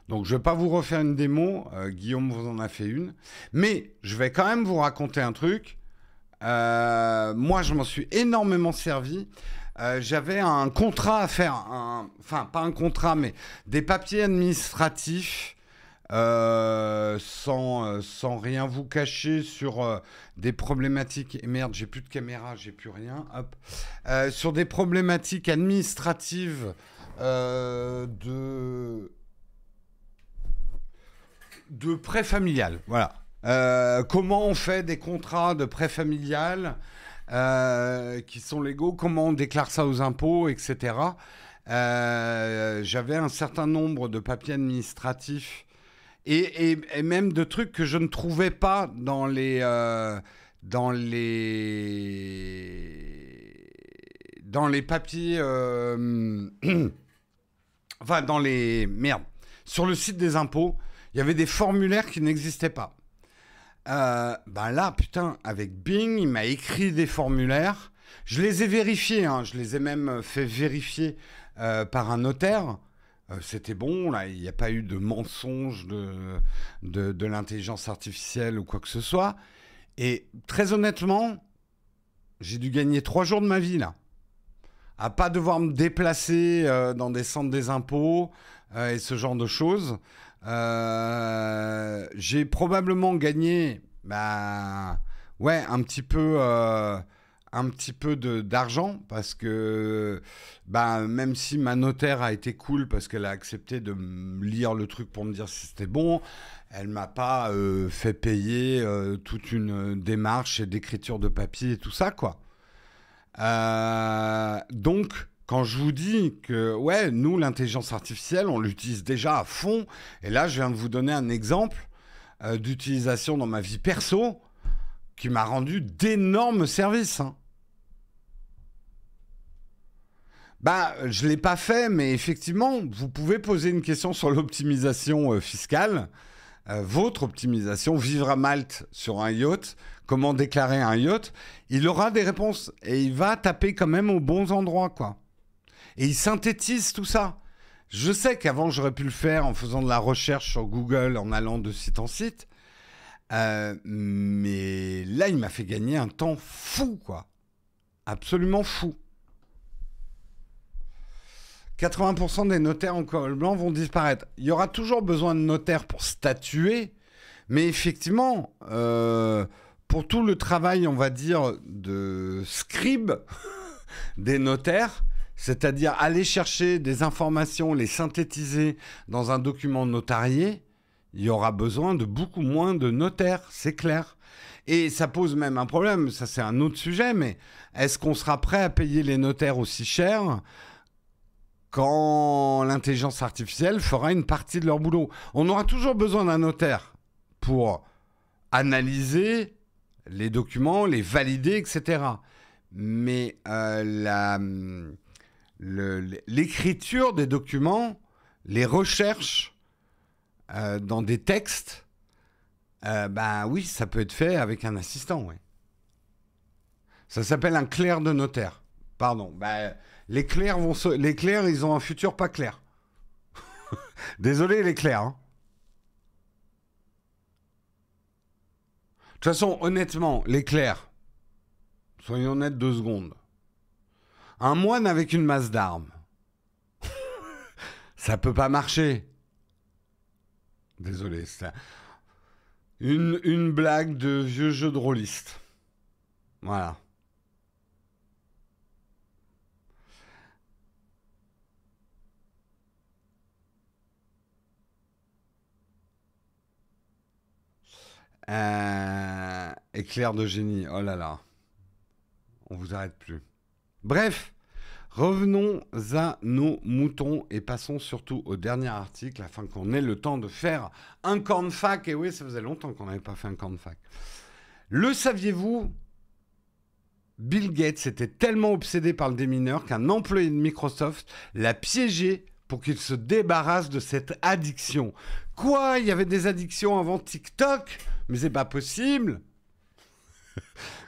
Donc, je ne vais pas vous refaire une démo. Guillaume vous en a fait une. Mais je vais quand même vous raconter un truc. Moi, je m'en suis énormément servi. J'avais un contrat à faire. Enfin, pas un contrat, mais des papiers administratifs. Sans rien vous cacher sur des problématiques. Et merde, j'ai plus de caméra, j'ai plus rien. Hop. Sur des problématiques administratives de prêt familial. Voilà. Comment on fait des contrats de prêt familial qui sont légaux, comment on déclare ça aux impôts, etc. J'avais un certain nombre de papiers administratifs et même de trucs que je ne trouvais pas dans les papiers, enfin dans les merde, sur le site des impôts, il y avait des formulaires qui n'existaient pas. Ben là, putain, avec Bing, il m'a écrit des formulaires. Je les ai vérifiés, hein, je les ai même fait vérifier par un notaire. C'était bon, là, il n'y a pas eu de mensonge de l'intelligence artificielle ou quoi que ce soit. Et très honnêtement, j'ai dû gagner 3 jours de ma vie, là. À pas devoir me déplacer dans des centres des impôts et ce genre de choses. J'ai probablement gagné, bah, ouais, un petit peu d'argent parce que, bah, même si ma notaire a été cool parce qu'elle a accepté de me lire le truc pour me dire si c'était bon, elle m'a pas fait payer toute une démarche et d'écriture de papier et tout ça, quoi. Donc, quand je vous dis que, ouais, nous, l'intelligence artificielle, on l'utilise déjà à fond, et là, je viens de vous donner un exemple d'utilisation dans ma vie perso qui m'a rendu d'énormes services. Hein. Bah, je ne l'ai pas fait, mais effectivement, vous pouvez poser une question sur l'optimisation fiscale. Votre optimisation, vivre à Malte sur un yacht, comment déclarer un yacht, il aura des réponses et il va taper quand même aux bons endroits, quoi. Et il synthétise tout ça. Je sais qu'avant, j'aurais pu le faire en faisant de la recherche sur Google, en allant de site en site. Mais là, il m'a fait gagner un temps fou, quoi. Absolument fou. 80% des notaires en col blanc vont disparaître. Il y aura toujours besoin de notaires pour statuer, mais effectivement, pour tout le travail, on va dire, de scribe des notaires, c'est-à-dire aller chercher des informations, les synthétiser dans un document notarié, il y aura besoin de beaucoup moins de notaires, c'est clair. Et ça pose même un problème, ça c'est un autre sujet, mais est-ce qu'on sera prêt à payer les notaires aussi cher quand l'intelligence artificielle fera une partie de leur boulot? On aura toujours besoin d'un notaire pour analyser les documents, les valider, etc. Mais l'écriture des documents, les recherches dans des textes, ben oui, ça peut être fait avec un assistant, ouais. Ça s'appelle un clerc de notaire. Pardon, ben... Les clercs, ils ont un futur pas clair. Désolé les clercs. Hein. De toute façon, honnêtement, les clercs, soyons honnêtes 2 secondes. Un moine avec une masse d'armes, ça peut pas marcher. Désolé, c'est une blague de vieux jeu de rôliste. Voilà. Éclair de génie, oh là là. On vous arrête plus. Bref, revenons à nos moutons et passons surtout au dernier article afin qu'on ait le temps de faire un corn fac. Et oui, ça faisait longtemps qu'on n'avait pas fait un corn fac. Le saviez-vous? Bill Gates était tellement obsédé par le démineur qu'un employé de Microsoft l'a piégé pour qu'il se débarrasse de cette addiction. Quoi? Il y avait des addictions avant TikTok? Mais c'est pas possible.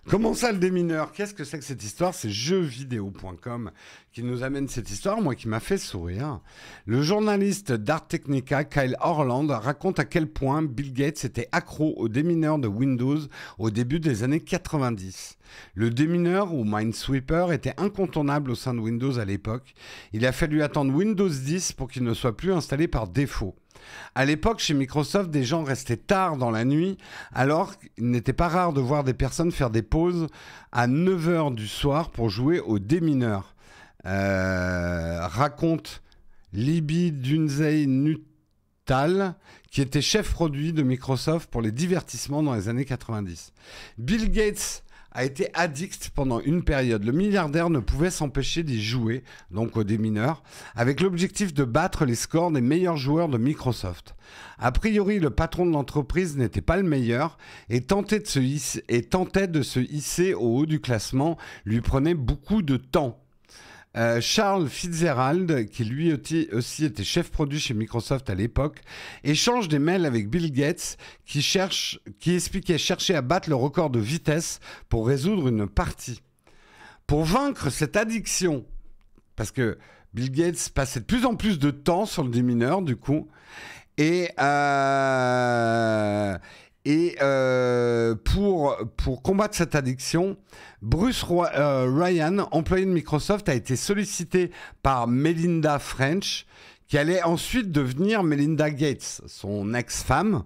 Comment ça, le démineur? Qu'est-ce que c'est que cette histoire? C'est jeuxvideo.com qui nous amène cette histoire, moi, qui m'a fait sourire. Le journaliste d'Art Technica, Kyle Orland, raconte à quel point Bill Gates était accro au démineur de Windows au début des années 90. Le démineur, ou Minesweeper, était incontournable au sein de Windows à l'époque. Il a fallu attendre Windows 10 pour qu'il ne soit plus installé par défaut. À l'époque, chez Microsoft, des gens restaient tard dans la nuit, alors qu'il n'était pas rare de voir des personnes faire des pauses à 9h du soir pour jouer au démineur. Raconte Libby Dunzey Nuttall, qui était chef produit de Microsoft pour les divertissements dans les années 90. Bill Gates a été addict pendant une période. Le milliardaire ne pouvait s'empêcher d'y jouer, donc aux démineurs, avec l'objectif de battre les scores des meilleurs joueurs de Microsoft. A priori, le patron de l'entreprise n'était pas le meilleur et tentait de se hisser au haut du classement lui prenait beaucoup de temps. Charles Fitzgerald, qui lui aussi était chef produit chez Microsoft à l'époque, échange des mails avec Bill Gates qui expliquait chercher à battre le record de vitesse pour résoudre une partie. Pour vaincre cette addiction, parce que Bill Gates passait de plus en plus de temps sur le démineur du coup, et pour combattre cette addiction, Bruce Ryan, employé de Microsoft, a été sollicité par Melinda French, qui allait ensuite devenir Melinda Gates, son ex-femme.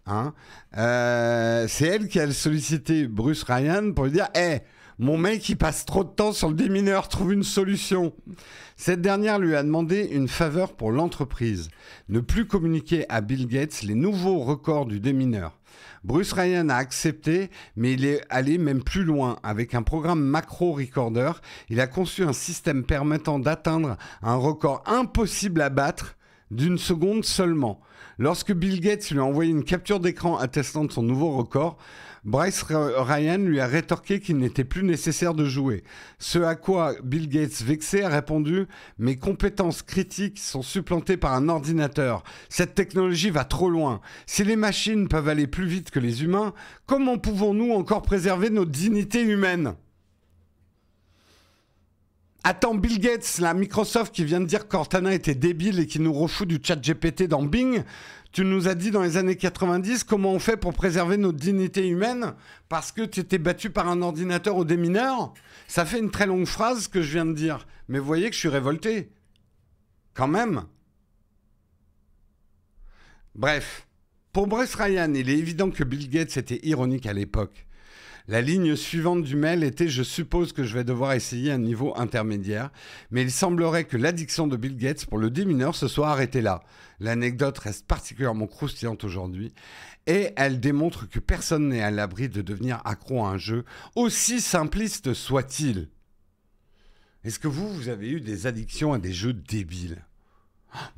Hein. C'est elle qui a sollicité Bruce Ryan pour lui dire « Hey, mon mec, il passe trop de temps sur le démineur, trouve une solution !» Cette dernière lui a demandé une faveur pour l'entreprise, ne plus communiquer à Bill Gates les nouveaux records du démineur. Bruce Ryan a accepté, mais il est allé même plus loin. Avec un programme Macro Recorder, il a conçu un système permettant d'atteindre un record impossible à battre d'une seconde seulement. Lorsque Bill Gates lui a envoyé une capture d'écran attestant de son nouveau record, Bruce Ryan lui a rétorqué qu'il n'était plus nécessaire de jouer. Ce à quoi Bill Gates, vexé, a répondu « Mes compétences critiques sont supplantées par un ordinateur. Cette technologie va trop loin. Si les machines peuvent aller plus vite que les humains, comment pouvons-nous encore préserver notre dignité humaine ?» Attends, Bill Gates, la Microsoft qui vient de dire que Cortana était débile et qui nous refout du chat GPT dans Bing, tu nous as dit dans les années 90 comment on fait pour préserver notre dignité humaine parce que tu étais battu par un ordinateur au démineur. Ça fait une très longue phrase que je viens de dire, mais vous voyez que je suis révolté. Quand même. Bref, pour Bruce Ryan, il est évident que Bill Gates était ironique à l'époque. La ligne suivante du mail était « Je suppose que je vais devoir essayer un niveau intermédiaire », mais il semblerait que l'addiction de Bill Gates pour le démineur se soit arrêtée là. L'anecdote reste particulièrement croustillante aujourd'hui et elle démontre que personne n'est à l'abri de devenir accro à un jeu, aussi simpliste soit-il. Est-ce que vous avez eu des addictions à des jeux débiles ?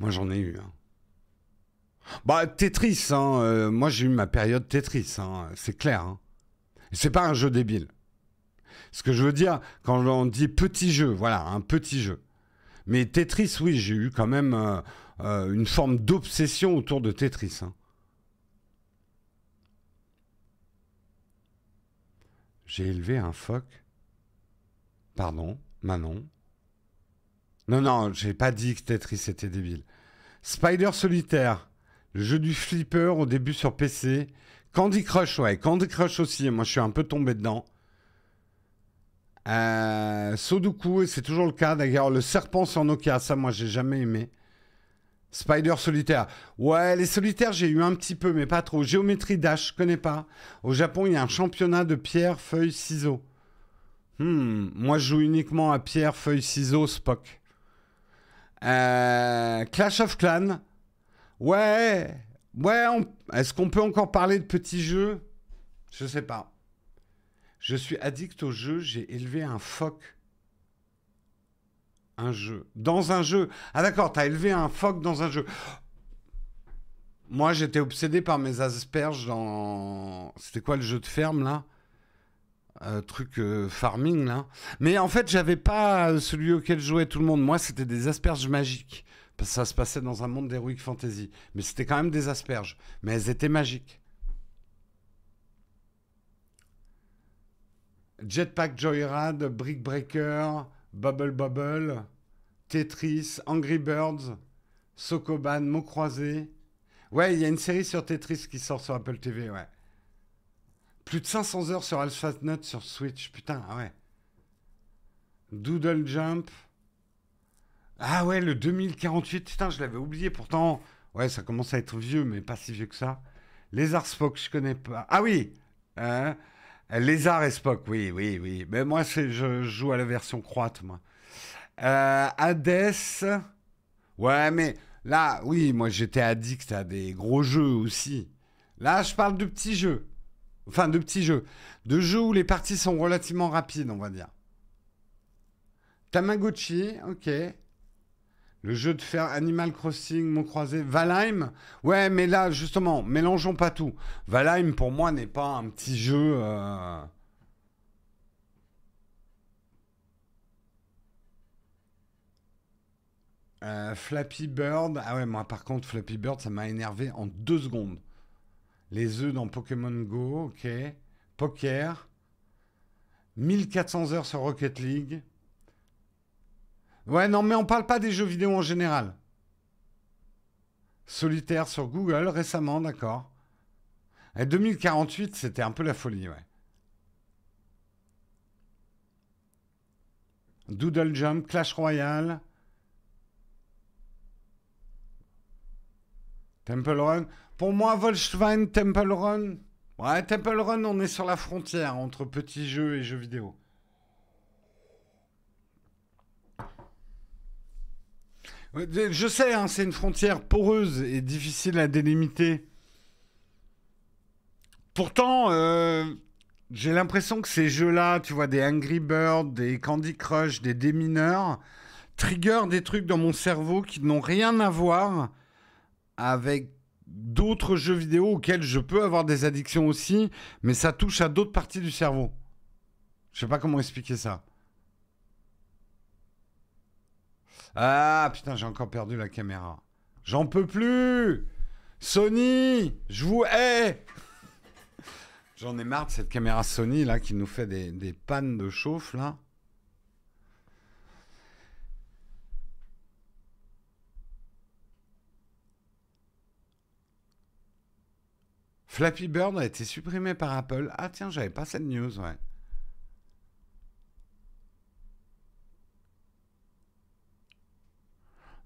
Moi, j'en ai eu. Hein. Bah, Tetris, hein, moi j'ai eu ma période Tetris, hein, c'est clair. Hein. C'est pas un jeu débile. Ce que je veux dire, quand on dit petit jeu, voilà, un petit jeu. Mais Tetris, oui, j'ai eu quand même une forme d'obsession autour de Tetris. Hein. J'ai élevé un phoque. Pardon, Manon. Non, j'ai pas dit que Tetris était débile. Spider Solitaire, le jeu du flipper au début sur PC. Candy Crush, ouais, Candy Crush aussi, moi je suis un peu tombé dedans. Sudoku, et c'est toujours le cas d'ailleurs, le serpent sur Nokia, ça moi j'ai jamais aimé. Spider Solitaire, ouais, les solitaires j'ai eu un petit peu, mais pas trop. Géométrie Dash, je connais pas. Au Japon, il y a un championnat de pierre, feuille, ciseaux. Moi je joue uniquement à pierre, feuille, ciseaux, Spock. Clash of Clans, ouais... Ouais, est-ce qu'on peut encore parler de petits jeux ? Je sais pas. Je suis addict au jeu, j'ai élevé un phoque. Un jeu. Dans un jeu. Ah d'accord, t'as élevé un phoque dans un jeu. Moi, j'étais obsédé par mes asperges dans... C'était quoi le jeu de ferme, là ? Farming, là. Mais en fait, j'avais pas celui auquel jouait tout le monde. Moi, c'était des asperges magiques. Parce que ça se passait dans un monde d'Heroic Fantasy. Mais c'était quand même des asperges. Mais elles étaient magiques. Jetpack Joyride, Brick Breaker, Bubble Bubble, Tetris, Angry Birds, Sokoban, Mots Croisés. Ouais, il y a une série sur Tetris qui sort sur Apple TV, ouais. Plus de 500 heures sur AlphaNut sur Switch. Putain, ah ouais. Doodle Jump. Ah ouais, le 2048, putain, je l'avais oublié pourtant. Ouais, ça commence à être vieux, mais pas si vieux que ça. Lézard Spock, je connais pas. Ah oui, Lézard et Spock, oui. Mais moi, je joue à la version croate, moi. Hades. Ouais, mais là, oui, moi, j'étais addict à des gros jeux aussi. Là, je parle de petits jeux. Enfin, de petits jeux. De jeux où les parties sont relativement rapides, on va dire. Tamagotchi, ok. Le jeu de faire Animal Crossing, mots croisés. Valheim, ouais, mais là, justement, mélangeons pas tout. Valheim, pour moi, n'est pas un petit jeu. Flappy Bird, ah ouais, moi par contre, Flappy Bird, ça m'a énervé en 2 secondes. Les œufs dans Pokémon Go, ok. Poker, 1400 heures sur Rocket League. Ouais, non, mais on parle pas des jeux vidéo en général. Solitaire sur Google récemment, d'accord. Et 2048, c'était un peu la folie, ouais. Doodle Jump, Clash Royale, Temple Run. Pour moi, Wolfenstein, Temple Run. Ouais, Temple Run, on est sur la frontière entre petits jeux et jeux vidéo. Je sais, hein, c'est une frontière poreuse et difficile à délimiter. Pourtant, j'ai l'impression que ces jeux-là, tu vois, des Angry Birds, des Candy Crush, des démineurs, trigger des trucs dans mon cerveau qui n'ont rien à voir avec d'autres jeux vidéo auxquels je peux avoir des addictions aussi, mais ça touche à d'autres parties du cerveau. Je sais pas comment expliquer ça. Ah putain, j'ai encore perdu la caméra. J'en peux plus. Sony, je vous hais. J'en ai marre de cette caméra Sony là qui nous fait des pannes de chauffe là. Flappy Bird a été supprimé par Apple. Ah tiens, j'avais pas cette news, ouais.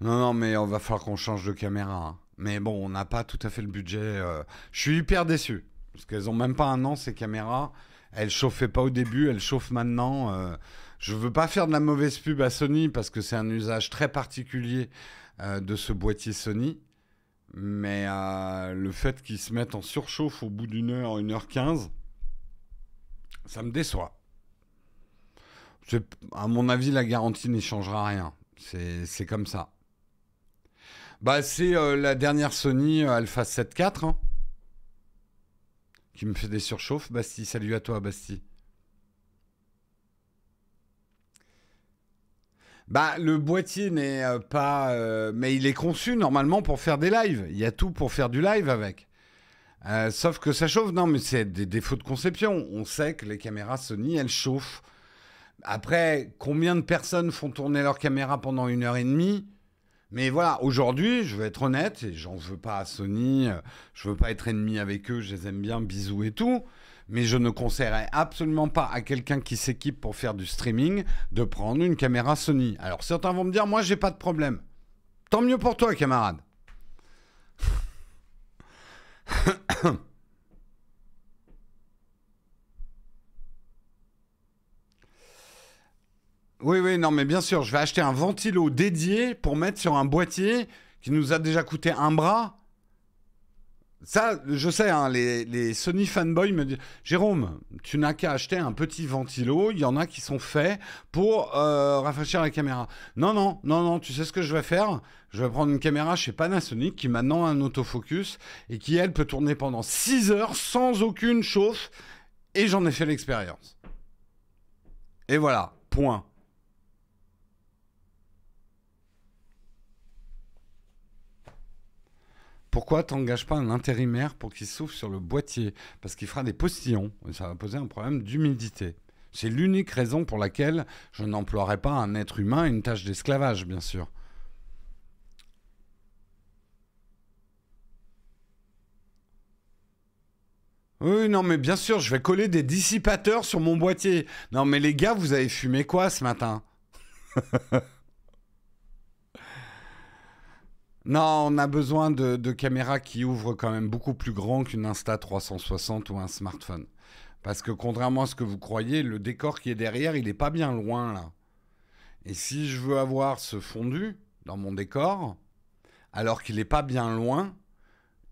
Non, non, mais on va falloir qu'on change de caméra, hein. Mais bon, on n'a pas tout à fait le budget. Je suis hyper déçu. Parce qu'elles ont même pas un an, ces caméras. Elles chauffaient pas au début, elles chauffent maintenant. Je veux pas faire de la mauvaise pub à Sony parce que c'est un usage très particulier de ce boîtier Sony. Mais le fait qu'ils se mettent en surchauffe au bout d'une heure, 1h15, ça me déçoit. À mon avis, la garantie n'y changera rien. C'est comme ça. Bah, c'est la dernière Sony Alpha 7 IV hein, qui me fait des surchauffes. Basti, salut à toi, Basti. Bah, le boîtier n'est pas. Mais il est conçu normalement pour faire des lives. Il y a tout pour faire du live avec. Sauf que ça chauffe. Non, mais c'est des défauts de conception. On sait que les caméras Sony, elles chauffent. Après, combien de personnes font tourner leur caméra pendant 1h30? Mais voilà, aujourd'hui, je vais être honnête, et j'en veux pas à Sony, je veux pas être ennemi avec eux, je les aime bien, bisous et tout, mais je ne conseillerais absolument pas à quelqu'un qui s'équipe pour faire du streaming de prendre une caméra Sony. Alors certains vont me dire, moi j'ai pas de problème. Tant mieux pour toi, camarade. Oui, oui, non, mais bien sûr, je vais acheter un ventilo dédié pour mettre sur un boîtier qui nous a déjà coûté un bras. Ça, je sais, hein, les Sony fanboys me disent Jérôme, tu n'as qu'à acheter un petit ventilo. Il y en a qui sont faits pour rafraîchir la caméra. Non, non, non, non, tu sais ce que je vais faire? Je vais prendre une caméra chez Panasonic qui maintenant a un autofocus et qui, elle, peut tourner pendant 6 heures sans aucune chauffe. Et j'en ai fait l'expérience. Et voilà, point. Pourquoi t'engages pas un intérimaire pour qu'il souffle sur le boîtier? Parce qu'il fera des postillons et ça va poser un problème d'humidité. C'est l'unique raison pour laquelle je n'emploierai pas un être humain à une tâche d'esclavage, bien sûr. Oui, non, mais bien sûr, je vais coller des dissipateurs sur mon boîtier. Non, mais les gars, vous avez fumé quoi ce matin? Non, on a besoin de caméras qui ouvrent quand même beaucoup plus grand qu'une Insta 360 ou un smartphone. Parce que contrairement à ce que vous croyez, le décor qui est derrière, il n'est pas bien loin là. Et si je veux avoir ce fondu dans mon décor, alors qu'il n'est pas bien loin,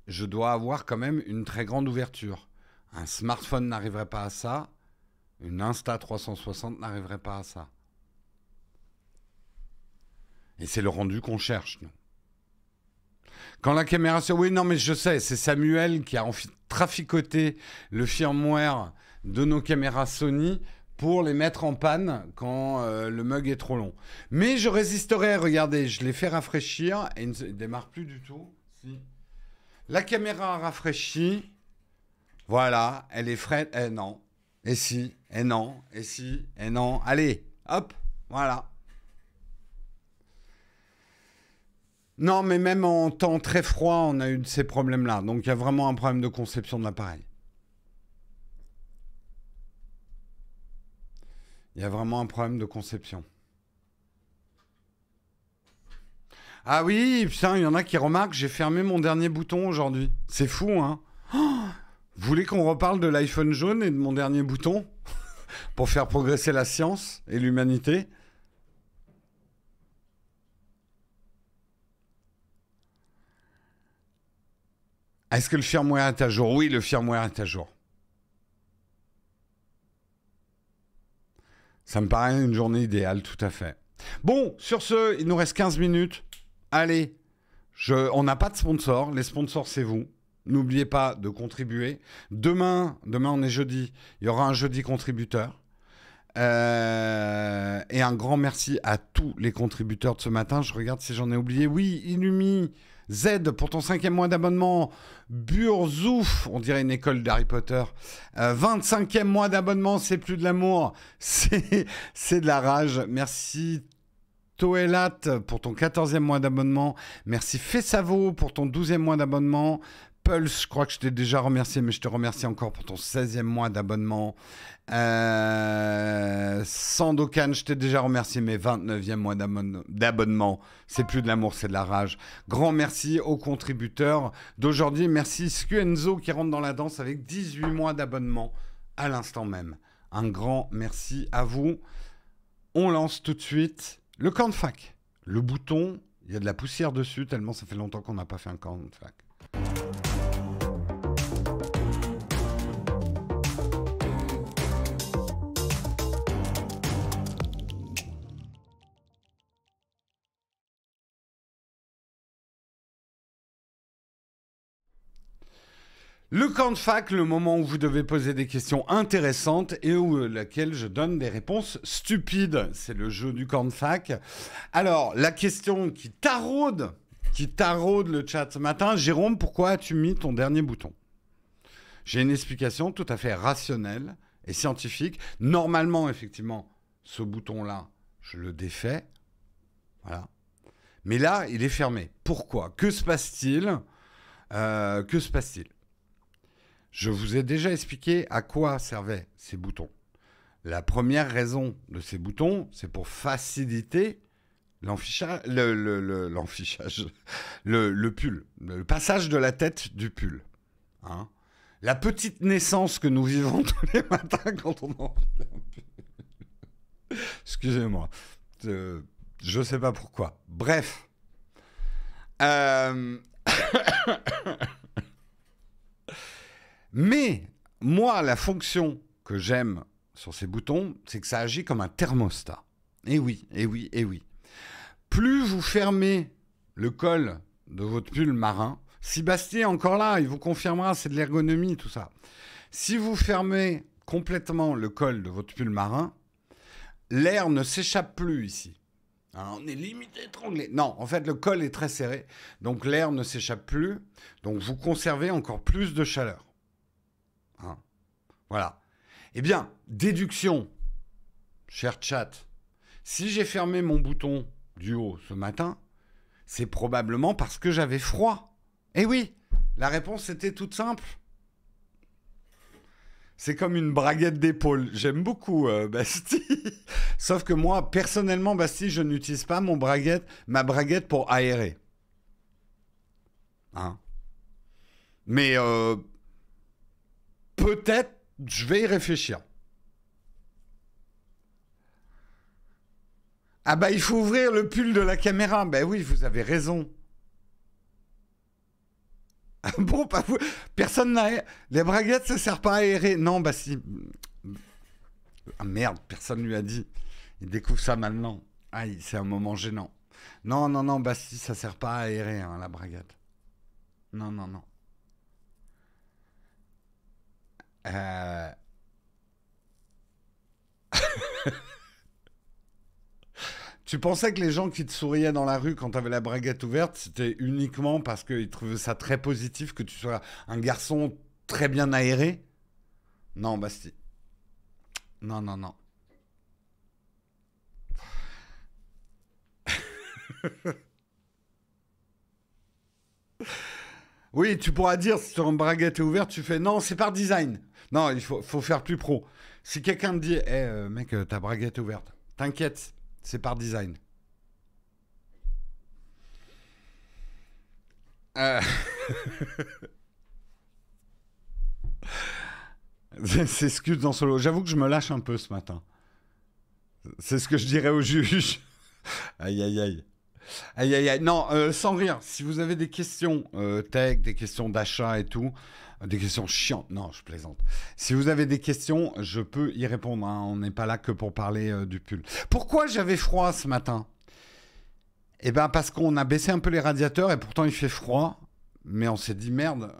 je dois avoir quand même une très grande ouverture. Un smartphone n'arriverait pas à ça. Une Insta360 n'arriverait pas à ça. Et c'est le rendu qu'on cherche, nous. Quand la caméra... Oui, non, mais je sais, c'est Samuel qui a traficoté le firmware de nos caméras Sony pour les mettre en panne quand le mug est trop long. Mais je résisterai, regardez, je l'ai fait rafraîchir et il ne démarre plus du tout. Si. La caméra a rafraîchi. Voilà, elle est fraîche. Eh non. Et si, et non, et si, et non. Allez, hop, voilà. Non, mais même en temps très froid, on a eu de ces problèmes-là. Donc, il y a vraiment un problème de conception de l'appareil. Il y a vraiment un problème de conception. Ah oui, putain, il y en a qui remarquent, j'ai fermé mon dernier bouton aujourd'hui. C'est fou, hein? Oh, vous voulez qu'on reparle de l'iPhone jaune et de mon dernier bouton pour faire progresser la science et l'humanité? Est-ce que le firmware est à jour? Oui, le firmware est à jour. Ça me paraît une journée idéale, tout à fait. Bon, sur ce, il nous reste 15 minutes. Allez, on n'a pas de sponsor. Les sponsors, c'est vous. N'oubliez pas de contribuer. Demain, on est jeudi, il y aura un jeudi contributeur. Et un grand merci à tous les contributeurs de ce matin. Je regarde si j'en ai oublié. Oui, Illumi, Z pour ton 5e mois d'abonnement. Burzouf, on dirait une école d'Harry Potter. 25e mois d'abonnement, c'est plus de l'amour, c'est de la rage. Merci Toelat pour ton 14e mois d'abonnement. Merci Fessavo pour ton 12e mois d'abonnement. Pulse, je crois que je t'ai déjà remercié, mais je te remercie encore pour ton 16e mois d'abonnement. Sandokan, je t'ai déjà remercié, mais 29e mois d'abonnement. C'est plus de l'amour, c'est de la rage. Grand merci aux contributeurs d'aujourd'hui. Merci Scuenzo qui rentre dans la danse avec 18 mois d'abonnement à l'instant même. Un grand merci à vous. On lance tout de suite le camp de fac. Le bouton, il y a de la poussière dessus, tellement ça fait longtemps qu'on n'a pas fait un camp de fac. Le camp de fac, le moment où vous devez poser des questions intéressantes et où laquelle je donne des réponses stupides. C'est le jeu du camp de fac. Alors, la question qui taraude le chat ce matin, Jérôme, pourquoi as-tu mis ton dernier bouton? J'ai une explication tout à fait rationnelle et scientifique. Normalement, effectivement, ce bouton-là, je le défais. Voilà. Mais là, il est fermé. Pourquoi? Que se passe-t-il? Je vous ai déjà expliqué à quoi servaient ces boutons. La première raison de ces boutons, c'est pour faciliter le pull, le passage de la tête du pull. Hein, la petite naissance que nous vivons tous les matins quand on enfile un pull. Excusez-moi, je ne sais pas pourquoi. Bref. Mais moi, la fonction que j'aime sur ces boutons, c'est que ça agit comme un thermostat. Eh oui. Plus vous fermez le col de votre pull marin, si Bastien est encore là, il vous confirmera, c'est de l'ergonomie, tout ça. Si vous fermez complètement le col de votre pull marin, l'air ne s'échappe plus ici. Alors, on est limite étranglé. Non, en fait, le col est très serré, donc l'air ne s'échappe plus, donc vous conservez encore plus de chaleur. Hein, voilà. Eh bien, déduction, cher chat, si j'ai fermé mon bouton du haut ce matin, c'est probablement parce que j'avais froid. Eh oui, la réponse était toute simple. C'est comme une braguette d'épaule. J'aime beaucoup Bastille. Sauf que moi, personnellement, Bastille, je n'utilise pas ma braguette pour aérer. Hein, mais peut-être, je vais y réfléchir. Ah bah, il faut ouvrir le pull de la caméra. Ben oui, vous avez raison. Bon, pas vous. Personne n'a. Les braguettes, ça sert pas à aérer. Non, bah si. Ah merde, personne lui a dit. Il découvre ça maintenant. Aïe, c'est un moment gênant. Non, non, non, bah si, ça sert pas à aérer, hein, la braguette. Non, non, non. Euh, Tu pensais que les gens qui te souriaient dans la rue quand t'avais la braguette ouverte, c'était uniquement parce qu'ils trouvaient ça très positif que tu sois un garçon très bien aéré? Non, Basti. Non, non, non. Oui, tu pourras dire si ton braguette est ouverte, tu fais non, c'est par design. Non, faut faire plus pro. Si quelqu'un te dit, mec, ta braguette est ouverte, t'inquiète, c'est par design. Euh, c'est excuse dans solo. J'avoue que je me lâche un peu ce matin. C'est ce que je dirais au juge. Aïe, aïe, aïe. Aïe, aïe, aïe. Non, sans rire. Si vous avez des questions tech, des questions d'achat et tout, des questions chiantes. Non, je plaisante. Si vous avez des questions, je peux y répondre, hein. On n'est pas là que pour parler du pull. Pourquoi j'avais froid ce matin? Eh ben parce qu'on a baissé un peu les radiateurs et pourtant il fait froid. Mais on s'est dit merde,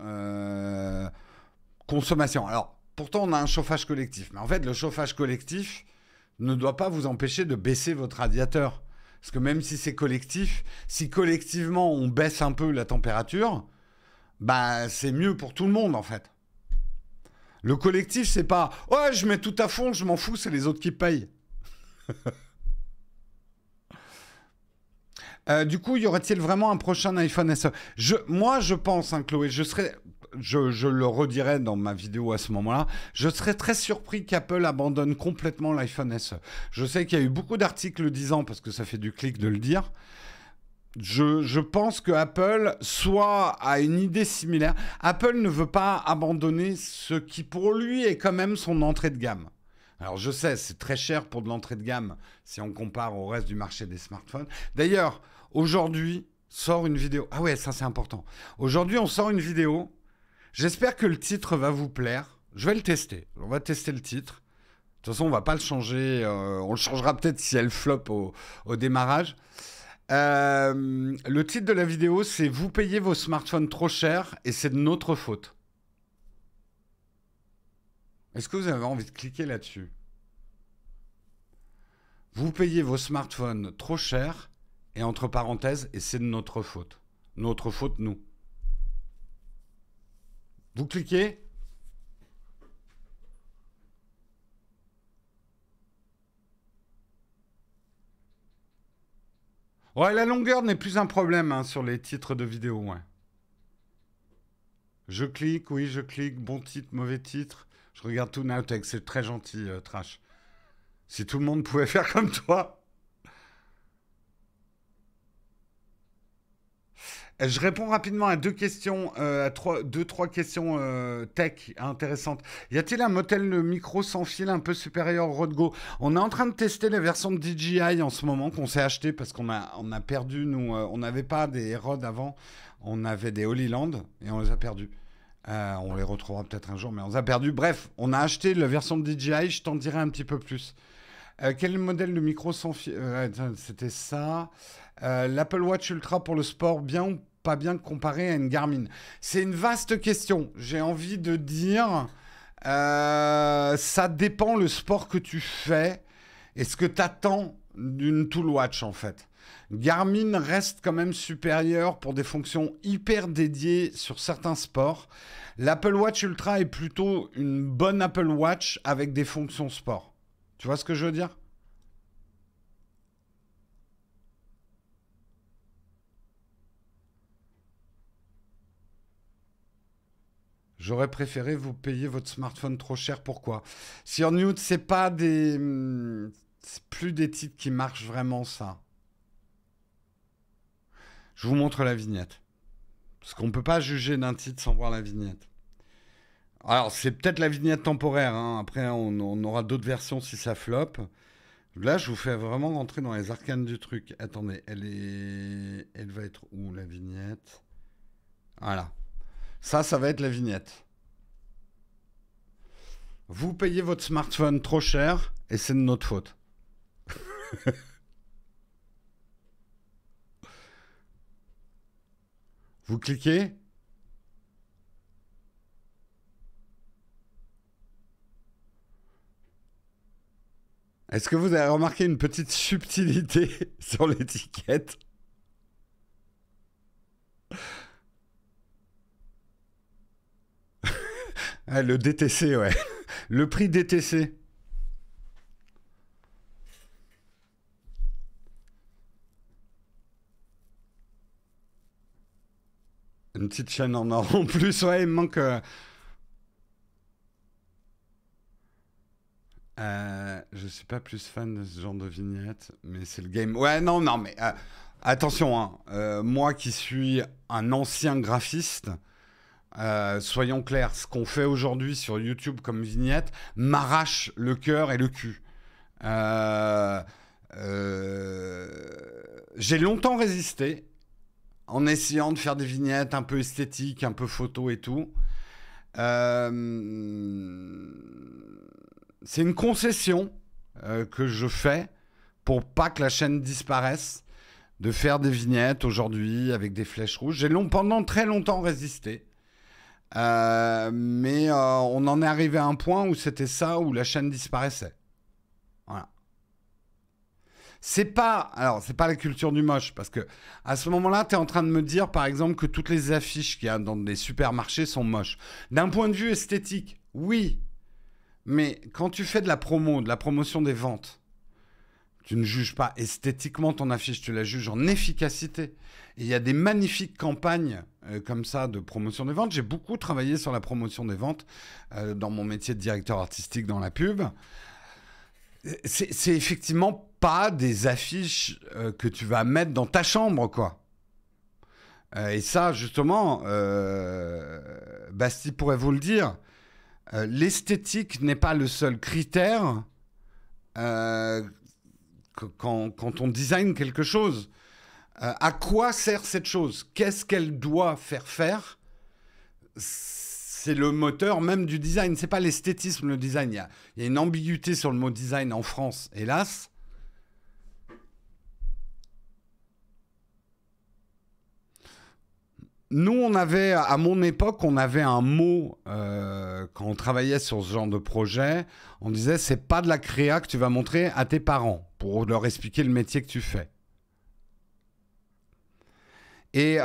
consommation. Alors, pourtant on a un chauffage collectif. Mais en fait, le chauffage collectif ne doit pas vous empêcher de baisser votre radiateur. Parce que même si c'est collectif, si collectivement on baisse un peu la température, bah c'est mieux pour tout le monde en fait. Le collectif, c'est pas ouais, je mets tout à fond, je m'en fous, c'est les autres qui payent. Du coup, y aurait-il vraiment un prochain iPhone SE? Moi, je pense, hein, Chloé, je le redirai dans ma vidéo à ce moment-là, je serais très surpris qu'Apple abandonne complètement l'iPhone SE. Je sais qu'il y a eu beaucoup d'articles disant, parce que ça fait du clic de le dire, je pense que Apple soit a une idée similaire. Apple ne veut pas abandonner ce qui pour lui est quand même son entrée de gamme. Alors je sais, c'est très cher pour de l'entrée de gamme si on compare au reste du marché des smartphones. D'ailleurs, aujourd'hui sort une vidéo. Ah ouais, ça c'est important. Aujourd'hui, on sort une vidéo. J'espère que le titre va vous plaire. Je vais le tester. On va tester le titre. De toute façon, on va pas le changer. On le changera peut-être si elle flop au démarrage. Le titre de la vidéo, c'est Vous payez vos smartphones trop cher et c'est de notre faute. Est-ce que vous avez envie de cliquer là-dessus? Vous payez vos smartphones trop cher et entre parenthèses, et c'est de notre faute. Notre faute, nous. Vous cliquez? Ouais, la longueur n'est plus un problème hein, sur les titres de vidéos. Ouais. Je clique, oui, je clique. Bon titre, mauvais titre. Je regarde tout Nowtech, c'est très gentil, Trash. Si tout le monde pouvait faire comme toi. Je réponds rapidement à deux questions, deux, trois questions tech intéressantes. Y a-t-il un modèle de micro sans fil un peu supérieur au Rode Go? On est en train de tester la version de DJI en ce moment qu'on s'est acheté parce qu'on a perdu, nous, on n'avait pas des Rode avant, on avait des Holy Land et on les a perdus. On les retrouvera peut-être un jour, mais on les a perdus. Bref, on a acheté la version de DJI, je t'en dirai un petit peu plus. Quel modèle de micro sans fil? C'était ça. L'Apple Watch Ultra pour le sport, bien ou pas bien comparé à une Garmin? C'est une vaste question. J'ai envie de dire, ça dépend le sport que tu fais et ce que tu attends d'une Tool Watch en fait. Garmin reste quand même supérieur pour des fonctions hyper dédiées sur certains sports. L'Apple Watch Ultra est plutôt une bonne Apple Watch avec des fonctions sport. Tu vois ce que je veux dire? J'aurais préféré vous payer votre smartphone trop cher. Pourquoi? Sur Newt, c'est pas des, c'est plus des titres qui marchent vraiment ça. Je vous montre la vignette. Parce qu'on ne peut pas juger d'un titre sans voir la vignette. Alors, c'est peut-être la vignette temporaire. Hein. Après, on aura d'autres versions si ça floppe. Là, je vous fais vraiment rentrer dans les arcanes du truc. Attendez, elle va être où la vignette? Voilà. Ça va être la vignette. Vous payez votre smartphone trop cher et c'est de notre faute. Vous cliquez. Est-ce que vous avez remarqué une petite subtilité sur l'étiquette? Ah, le DTC, ouais. Le prix DTC. Une petite chaîne en or en plus, ouais, il me manque... je suis pas plus fan de ce genre de vignette, mais c'est le game. Ouais, non, mais attention, hein, moi qui suis un ancien graphiste, soyons clairs, ce qu'on fait aujourd'hui sur YouTube comme vignette m'arrache le cœur et le cul. J'ai longtemps résisté en essayant de faire des vignettes un peu esthétiques, un peu photo et tout. C'est une concession que je fais pour pas que la chaîne disparaisse, de faire des vignettes aujourd'hui avec des flèches rouges. J'ai pendant très longtemps résisté. Mais on en est arrivé à un point où c'était ça, où la chaîne disparaissait. Voilà. C'est pas la culture du moche, parce que à ce moment-là, tu es en train de me dire, par exemple, que toutes les affiches qu'il y a dans des supermarchés sont moches. D'un point de vue esthétique, oui. Mais quand tu fais de la promotion des ventes, tu ne juges pas esthétiquement ton affiche, tu la juges en efficacité. Et il y a des magnifiques campagnes comme ça de promotion des ventes. J'ai beaucoup travaillé sur la promotion des ventes dans mon métier de directeur artistique dans la pub. C'est effectivement pas des affiches que tu vas mettre dans ta chambre, quoi. Et ça, justement, Bastille pourrait vous le dire, l'esthétique n'est pas le seul critère quand on design quelque chose. À quoi sert cette chose? Qu'est-ce qu'elle doit faire? C'est le moteur même du design. C'est pas l'esthétisme, le design. Il y a une ambiguïté sur le mot design en France, hélas. Nous, à mon époque, on avait un mot quand on travaillait sur ce genre de projet. On disait, c'est pas de la créa que tu vas montrer à tes parents pour leur expliquer le métier que tu fais. Et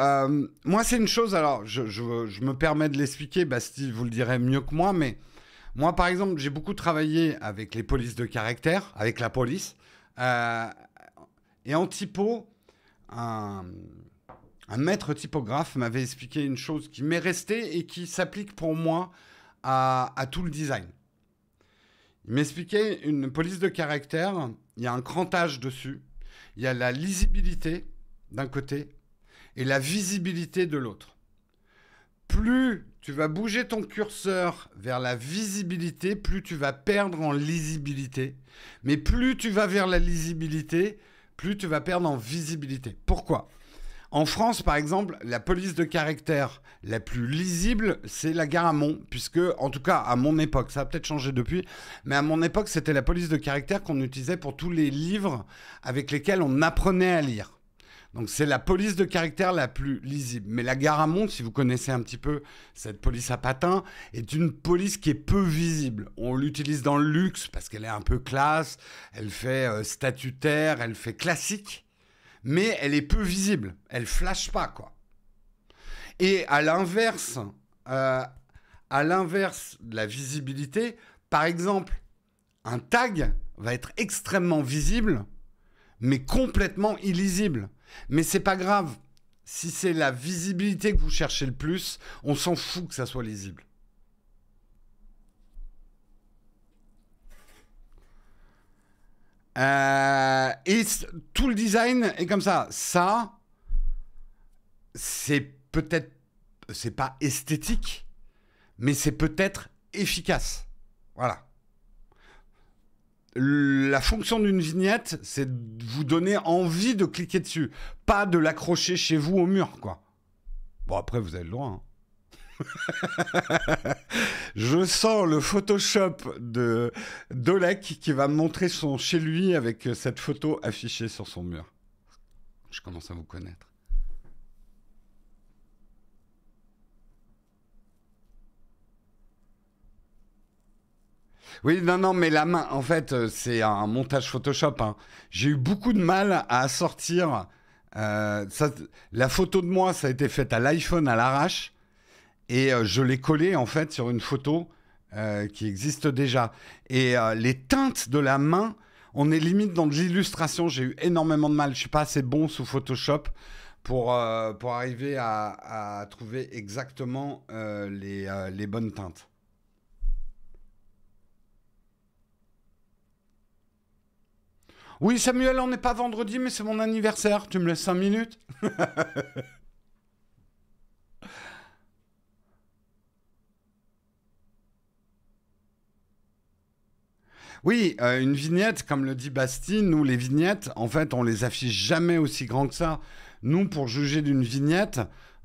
moi, c'est une chose, alors je me permets de l'expliquer, Bastille vous le direz mieux que moi, mais moi, par exemple, j'ai beaucoup travaillé avec les polices de caractère, avec la police, et en typo, un maître typographe m'avait expliqué une chose qui m'est restée et qui s'applique pour moi à tout le design. Il m'expliquait une police de caractère, il y a un crantage dessus, il y a la lisibilité d'un côté et la visibilité de l'autre. Plus tu vas bouger ton curseur vers la visibilité, plus tu vas perdre en lisibilité. Mais plus tu vas vers la lisibilité, plus tu vas perdre en visibilité. Pourquoi ? En France, par exemple, la police de caractère la plus lisible, c'est la Garamond, puisque, en tout cas, à mon époque, ça a peut-être changé depuis, mais à mon époque, c'était la police de caractère qu'on utilisait pour tous les livres avec lesquels on apprenait à lire. Donc c'est la police de caractère la plus lisible. Mais la Garamond, si vous connaissez un petit peu cette police à patins, est une police qui est peu visible. On l'utilise dans le luxe parce qu'elle est un peu classe, elle fait statutaire, elle fait classique, mais elle est peu visible. Elle flash pas, quoi. Et à l'inverse de la visibilité, par exemple, un tag va être extrêmement visible, mais complètement illisible. Mais c'est pas grave. Si c'est la visibilité que vous cherchez le plus, on s'en fout que ça soit lisible. Et tout le design est comme ça. Ça, c'est peut-être, c'est pas esthétique, mais c'est peut-être efficace. Voilà. La fonction d'une vignette, c'est de vous donner envie de cliquer dessus, pas de l'accrocher chez vous au mur, quoi. Bon, après, vous avez le droit. Hein. Je sens le Photoshop de d'Olek qui va me montrer son chez lui avec cette photo affichée sur son mur. Je commence à vous connaître. Oui, non, non, mais la main, en fait, c'est un montage Photoshop, hein. J'ai eu beaucoup de mal à assortir. Ça, la photo de moi, ça a été faite à l'iPhone à l'arrache. Et je l'ai collé, en fait, sur une photo qui existe déjà. Et les teintes de la main, on est limite dans de l'illustration. J'ai eu énormément de mal. Je suis pas assez bon sous Photoshop pour arriver à trouver exactement les bonnes teintes. Oui, Samuel, on n'est pas vendredi, mais c'est mon anniversaire. Tu me laisses 5 minutes? Oui, une vignette, comme le dit Bastien, nous, les vignettes, en fait, on les affiche jamais aussi grands que ça. Nous, pour juger d'une vignette,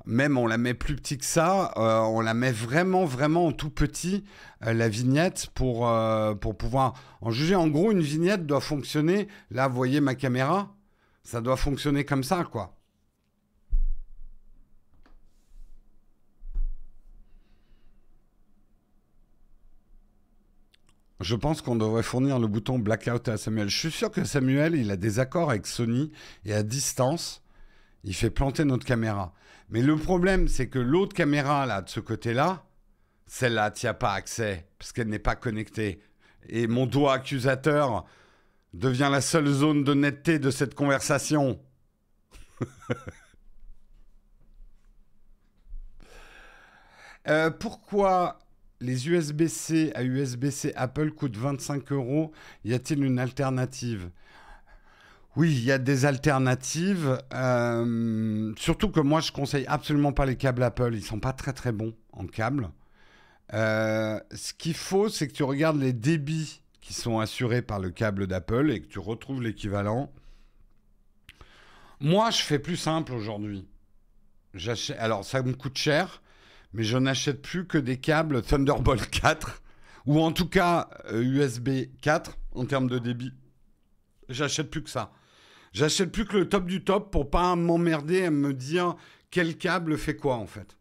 même on la met plus petit que ça, on la met vraiment, vraiment en tout petit, la vignette, pour pouvoir en juger. En gros, une vignette doit fonctionner, là, vous voyez ma caméra, ça doit fonctionner comme ça, quoi. Je pense qu'on devrait fournir le bouton blackout à Samuel. Je suis sûr que Samuel, il a des accords avec Sony et à distance, il fait planter notre caméra. Mais le problème, c'est que l'autre caméra, là, de ce côté-là, celle-là, tu n'y as pas accès, parce qu'elle n'est pas connectée. Et mon doigt accusateur devient la seule zone de netteté de cette conversation. Pourquoi les USB-C à USB-C Apple coûtent 25 euros? Y a-t-il une alternative? Oui, il y a des alternatives. Surtout que moi, je conseille absolument pas les câbles Apple. Ils sont pas très très bons en câble. Ce qu'il faut, c'est que tu regardes les débits qui sont assurés par le câble d'Apple et que tu retrouves l'équivalent. Moi, je fais plus simple aujourd'hui. J'achète. Alors, ça me coûte cher, mais je n'achète plus que des câbles Thunderbolt 4 ou en tout cas USB 4 en termes de débit. J'achète plus que ça. J'achète plus que le top du top pour pas m'emmerder à me dire quel câble fait quoi en fait.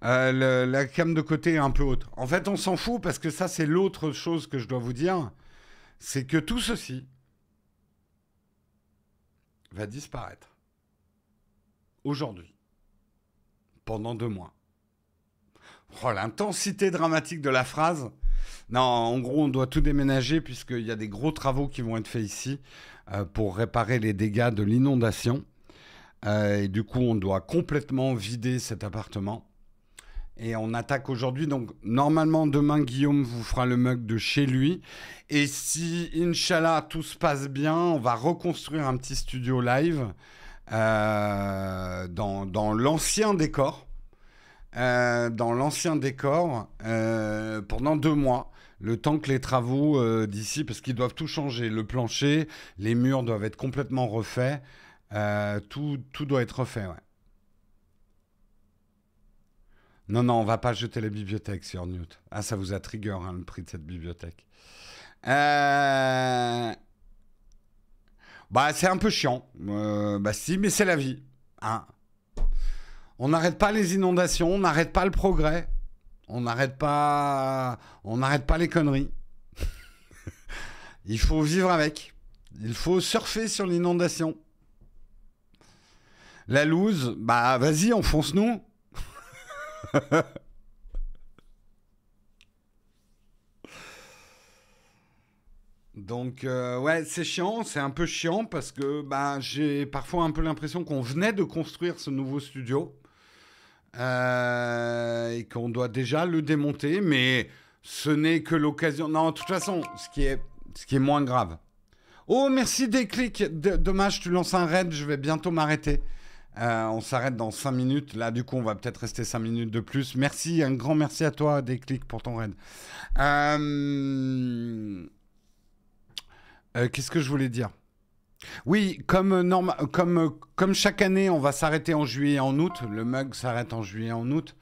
La cam de côté est un peu haute. En fait, on s'en fout parce que ça, c'est l'autre chose que je dois vous dire. C'est que tout ceci va disparaître aujourd'hui, pendant 2 mois. Oh, l'intensité dramatique de la phrase. Non, en gros, on doit tout déménager puisqu'il y a des gros travaux qui vont être faits ici pour réparer les dégâts de l'inondation. Et du coup, on doit complètement vider cet appartement. Et on attaque aujourd'hui. Donc, normalement, demain, Guillaume vous fera le mug de chez lui. Et si, Inch'Allah, tout se passe bien, on va reconstruire un petit studio live dans l'ancien décor. Dans l'ancien décor pendant 2 mois. Le temps que les travaux d'ici, parce qu'ils doivent tout changer. Le plancher, les murs doivent être complètement refaits. Tout doit être refait, ouais. Non, non, on va pas jeter la bibliothèque sur Newt. Ah, ça vous a trigger, hein, le prix de cette bibliothèque. Euh, Bah, c'est un peu chiant. Bah, si, mais c'est la vie. Hein. On n'arrête pas les inondations, on n'arrête pas le progrès, on n'arrête pas les conneries. Il faut vivre avec. Il faut surfer sur l'inondation. La loose, bah vas-y, enfonce-nous. Donc ouais, c'est chiant, c'est un peu chiant parce que bah, j'ai parfois un peu l'impression qu'on venait de construire ce nouveau studio et qu'on doit déjà le démonter, mais ce n'est que l'occasion. Non, de toute façon, ce qui est moins grave. Oh, merci Déclic. Dommage, tu lances un raid, je vais bientôt m'arrêter. On s'arrête dans 5 minutes. Là, du coup, on va peut-être rester 5 minutes de plus. Merci, un grand merci à toi, Déclic, pour ton raid. Euh, Qu'est-ce que je voulais dire? Oui, comme chaque année, on va s'arrêter en juillet et en août. Le mug s'arrête en juillet et en août.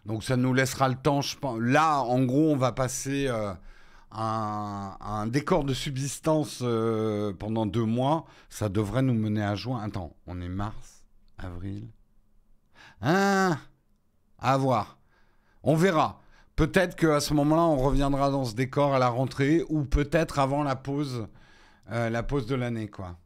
Donc ça nous laissera le temps, je pense. Là, en gros, on va passer un décor de subsistance pendant 2 mois. Ça devrait nous mener à juin. Attends, on est mars, avril. Ah, à voir. On verra. Peut-être qu'à ce moment-là, on reviendra dans ce décor à la rentrée ou peut-être avant la pause de l'année, quoi.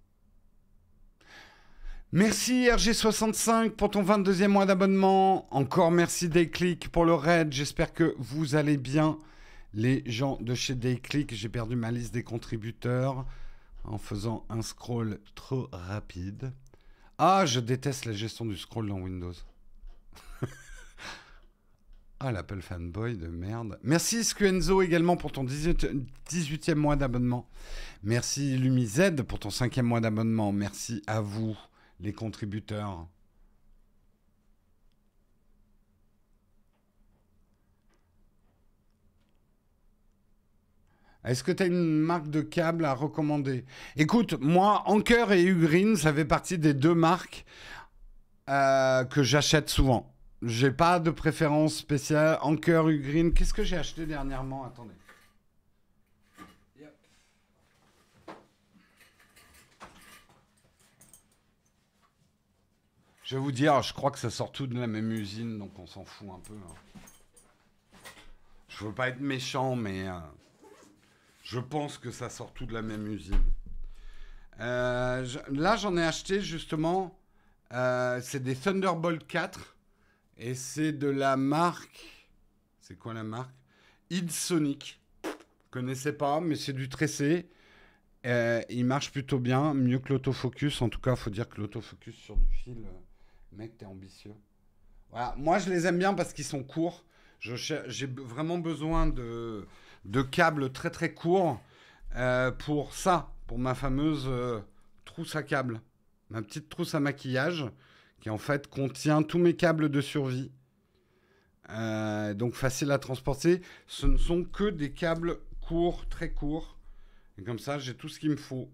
Merci RG65 pour ton 22e mois d'abonnement. Encore merci Dayclick pour le raid. J'espère que vous allez bien, les gens de chez Dayclick. J'ai perdu ma liste des contributeurs en faisant un scroll trop rapide. Ah, je déteste la gestion du scroll dans Windows. Ah, l'Apple fanboy de merde. Merci Squenzo également pour ton 18e mois d'abonnement. Merci LumiZ pour ton 5e mois d'abonnement. Merci à vous, les contributeurs. Est-ce que tu as une marque de câble à recommander? Écoute, moi, Anker et Ugreen, ça fait partie des deux marques que j'achète souvent. J'ai pas de préférence spéciale. Anker, Ugreen. Qu'est-ce que j'ai acheté dernièrement? Attendez. Yep. Je vais vous dire, je crois que ça sort tout de la même usine, donc on s'en fout un peu. Hein. Je veux pas être méchant, mais je pense que ça sort tout de la même usine. Là, j'en ai acheté justement. C'est des Thunderbolt 4. Et c'est de la marque. C'est quoi la marque? Sonic. Connaissais pas, mais c'est du tressé. Il marche plutôt bien, mieux que l'autofocus. En tout cas, il faut dire que l'autofocus sur du fil, mec, t'es ambitieux. Voilà. Moi, je les aime bien parce qu'ils sont courts. J'ai vraiment besoin de câbles très très courts pour ça, pour ma fameuse trousse à câbles. Ma petite trousse à maquillage qui en fait contient tous mes câbles de survie. Donc facile à transporter. Ce ne sont que des câbles courts, très courts. Et comme ça, j'ai tout ce qu'il me faut.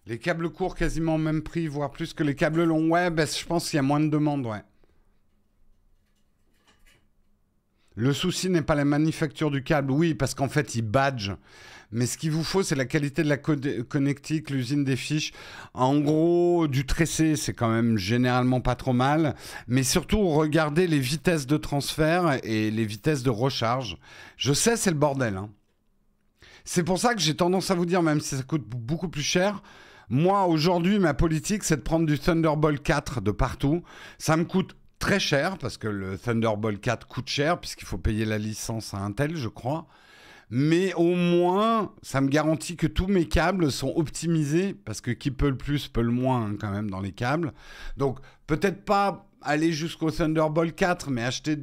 Les câbles courts, quasiment au même prix, voire plus que les câbles longs. Ouais, ben, je pense qu'il y a moins de demandes, ouais. Le souci n'est pas la manufacture du câble, oui, parce qu'en fait, il badge. Mais ce qu'il vous faut, c'est la qualité de la connectique, l'usine des fiches. En gros, du tressé, c'est quand même généralement pas trop mal. Mais surtout, regardez les vitesses de transfert et les vitesses de recharge. Je sais, c'est le bordel. Hein. C'est pour ça que j'ai tendance à vous dire, même si ça coûte beaucoup plus cher, moi, aujourd'hui, ma politique, c'est de prendre du Thunderbolt 4 de partout. Ça me coûte très cher, parce que le Thunderbolt 4 coûte cher, puisqu'il faut payer la licence à Intel, je crois. Mais au moins, ça me garantit que tous mes câbles sont optimisés, parce que qui peut le plus peut le moins hein, quand même dans les câbles. Donc peut-être pas aller jusqu'au Thunderbolt 4, mais acheter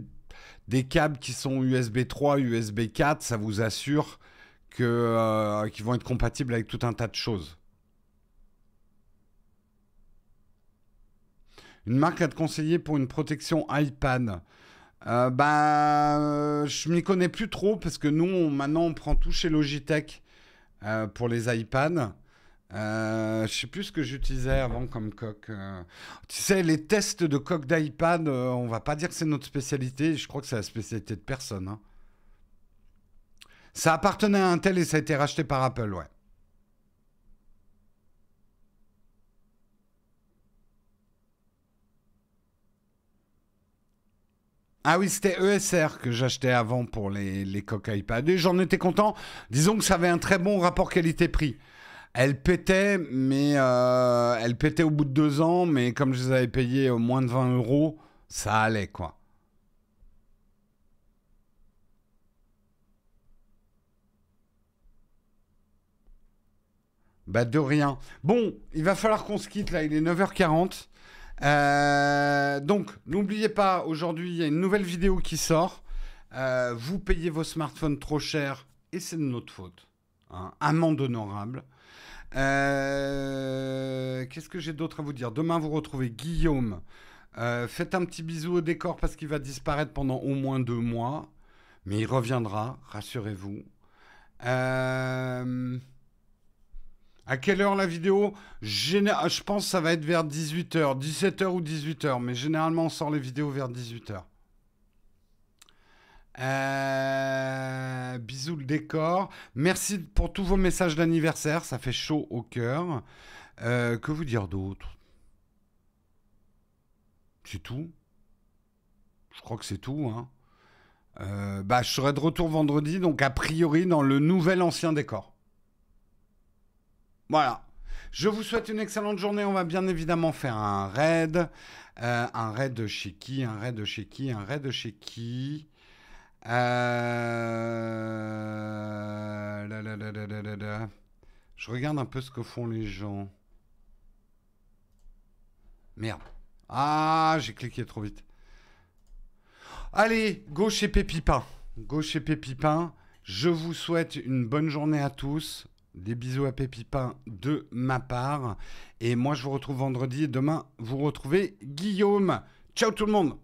des câbles qui sont USB 3, USB 4, ça vous assure qu'ils vont être compatibles avec tout un tas de choses. Une marque à te conseiller pour une protection iPad. Je m'y connais plus trop parce que nous, maintenant, on prend tout chez Logitech pour les iPads. Je sais plus ce que j'utilisais avant comme coque. Tu sais, les tests de coque d'iPad, on va pas dire que c'est notre spécialité. Je crois que c'est la spécialité de personne. Hein. Ça appartenait à Intel et ça a été racheté par Apple, ouais. Ah oui, c'était ESR que j'achetais avant pour les coques iPad. Et j'en étais content. Disons que ça avait un très bon rapport qualité-prix. Elle pétait, mais elle pétait au bout de 2 ans. Mais comme je les avais payés moins de 20 euros, ça allait, quoi. Bah de rien. Bon, il va falloir qu'on se quitte là, il est 9h40. Donc, n'oubliez pas, aujourd'hui, il y a une nouvelle vidéo qui sort. Vous payez vos smartphones trop cher et c'est de notre faute. Hein, amende honorable. Qu'est-ce que j'ai d'autre à vous dire? Demain, vous retrouvez Guillaume Faites un petit bisou au décor parce qu'il va disparaître pendant au moins 2 mois. Mais il reviendra, rassurez-vous. À quelle heure la vidéo? Je pense que ça va être vers 18h, 17h ou 18h. Mais généralement, on sort les vidéos vers 18h. Bisous le décor. Merci pour tous vos messages d'anniversaire. Ça fait chaud au cœur. Que vous dire d'autre? C'est tout. Je crois que c'est tout. Hein. Je serai de retour vendredi, donc a priori dans le nouvel ancien décor. Voilà. Je vous souhaite une excellente journée. On va bien évidemment faire un raid. Un raid chez qui? Un raid chez qui? Un raid chez qui? Je regarde un peu ce que font les gens. Merde. Ah, j'ai cliqué trop vite. Allez, go chez Pépipin. Go chez Pépipin. Je vous souhaite une bonne journée à tous. Des bisous à Pépipin de ma part. Et moi, je vous retrouve vendredi. Et demain, vous retrouvez Guillaume. Ciao tout le monde.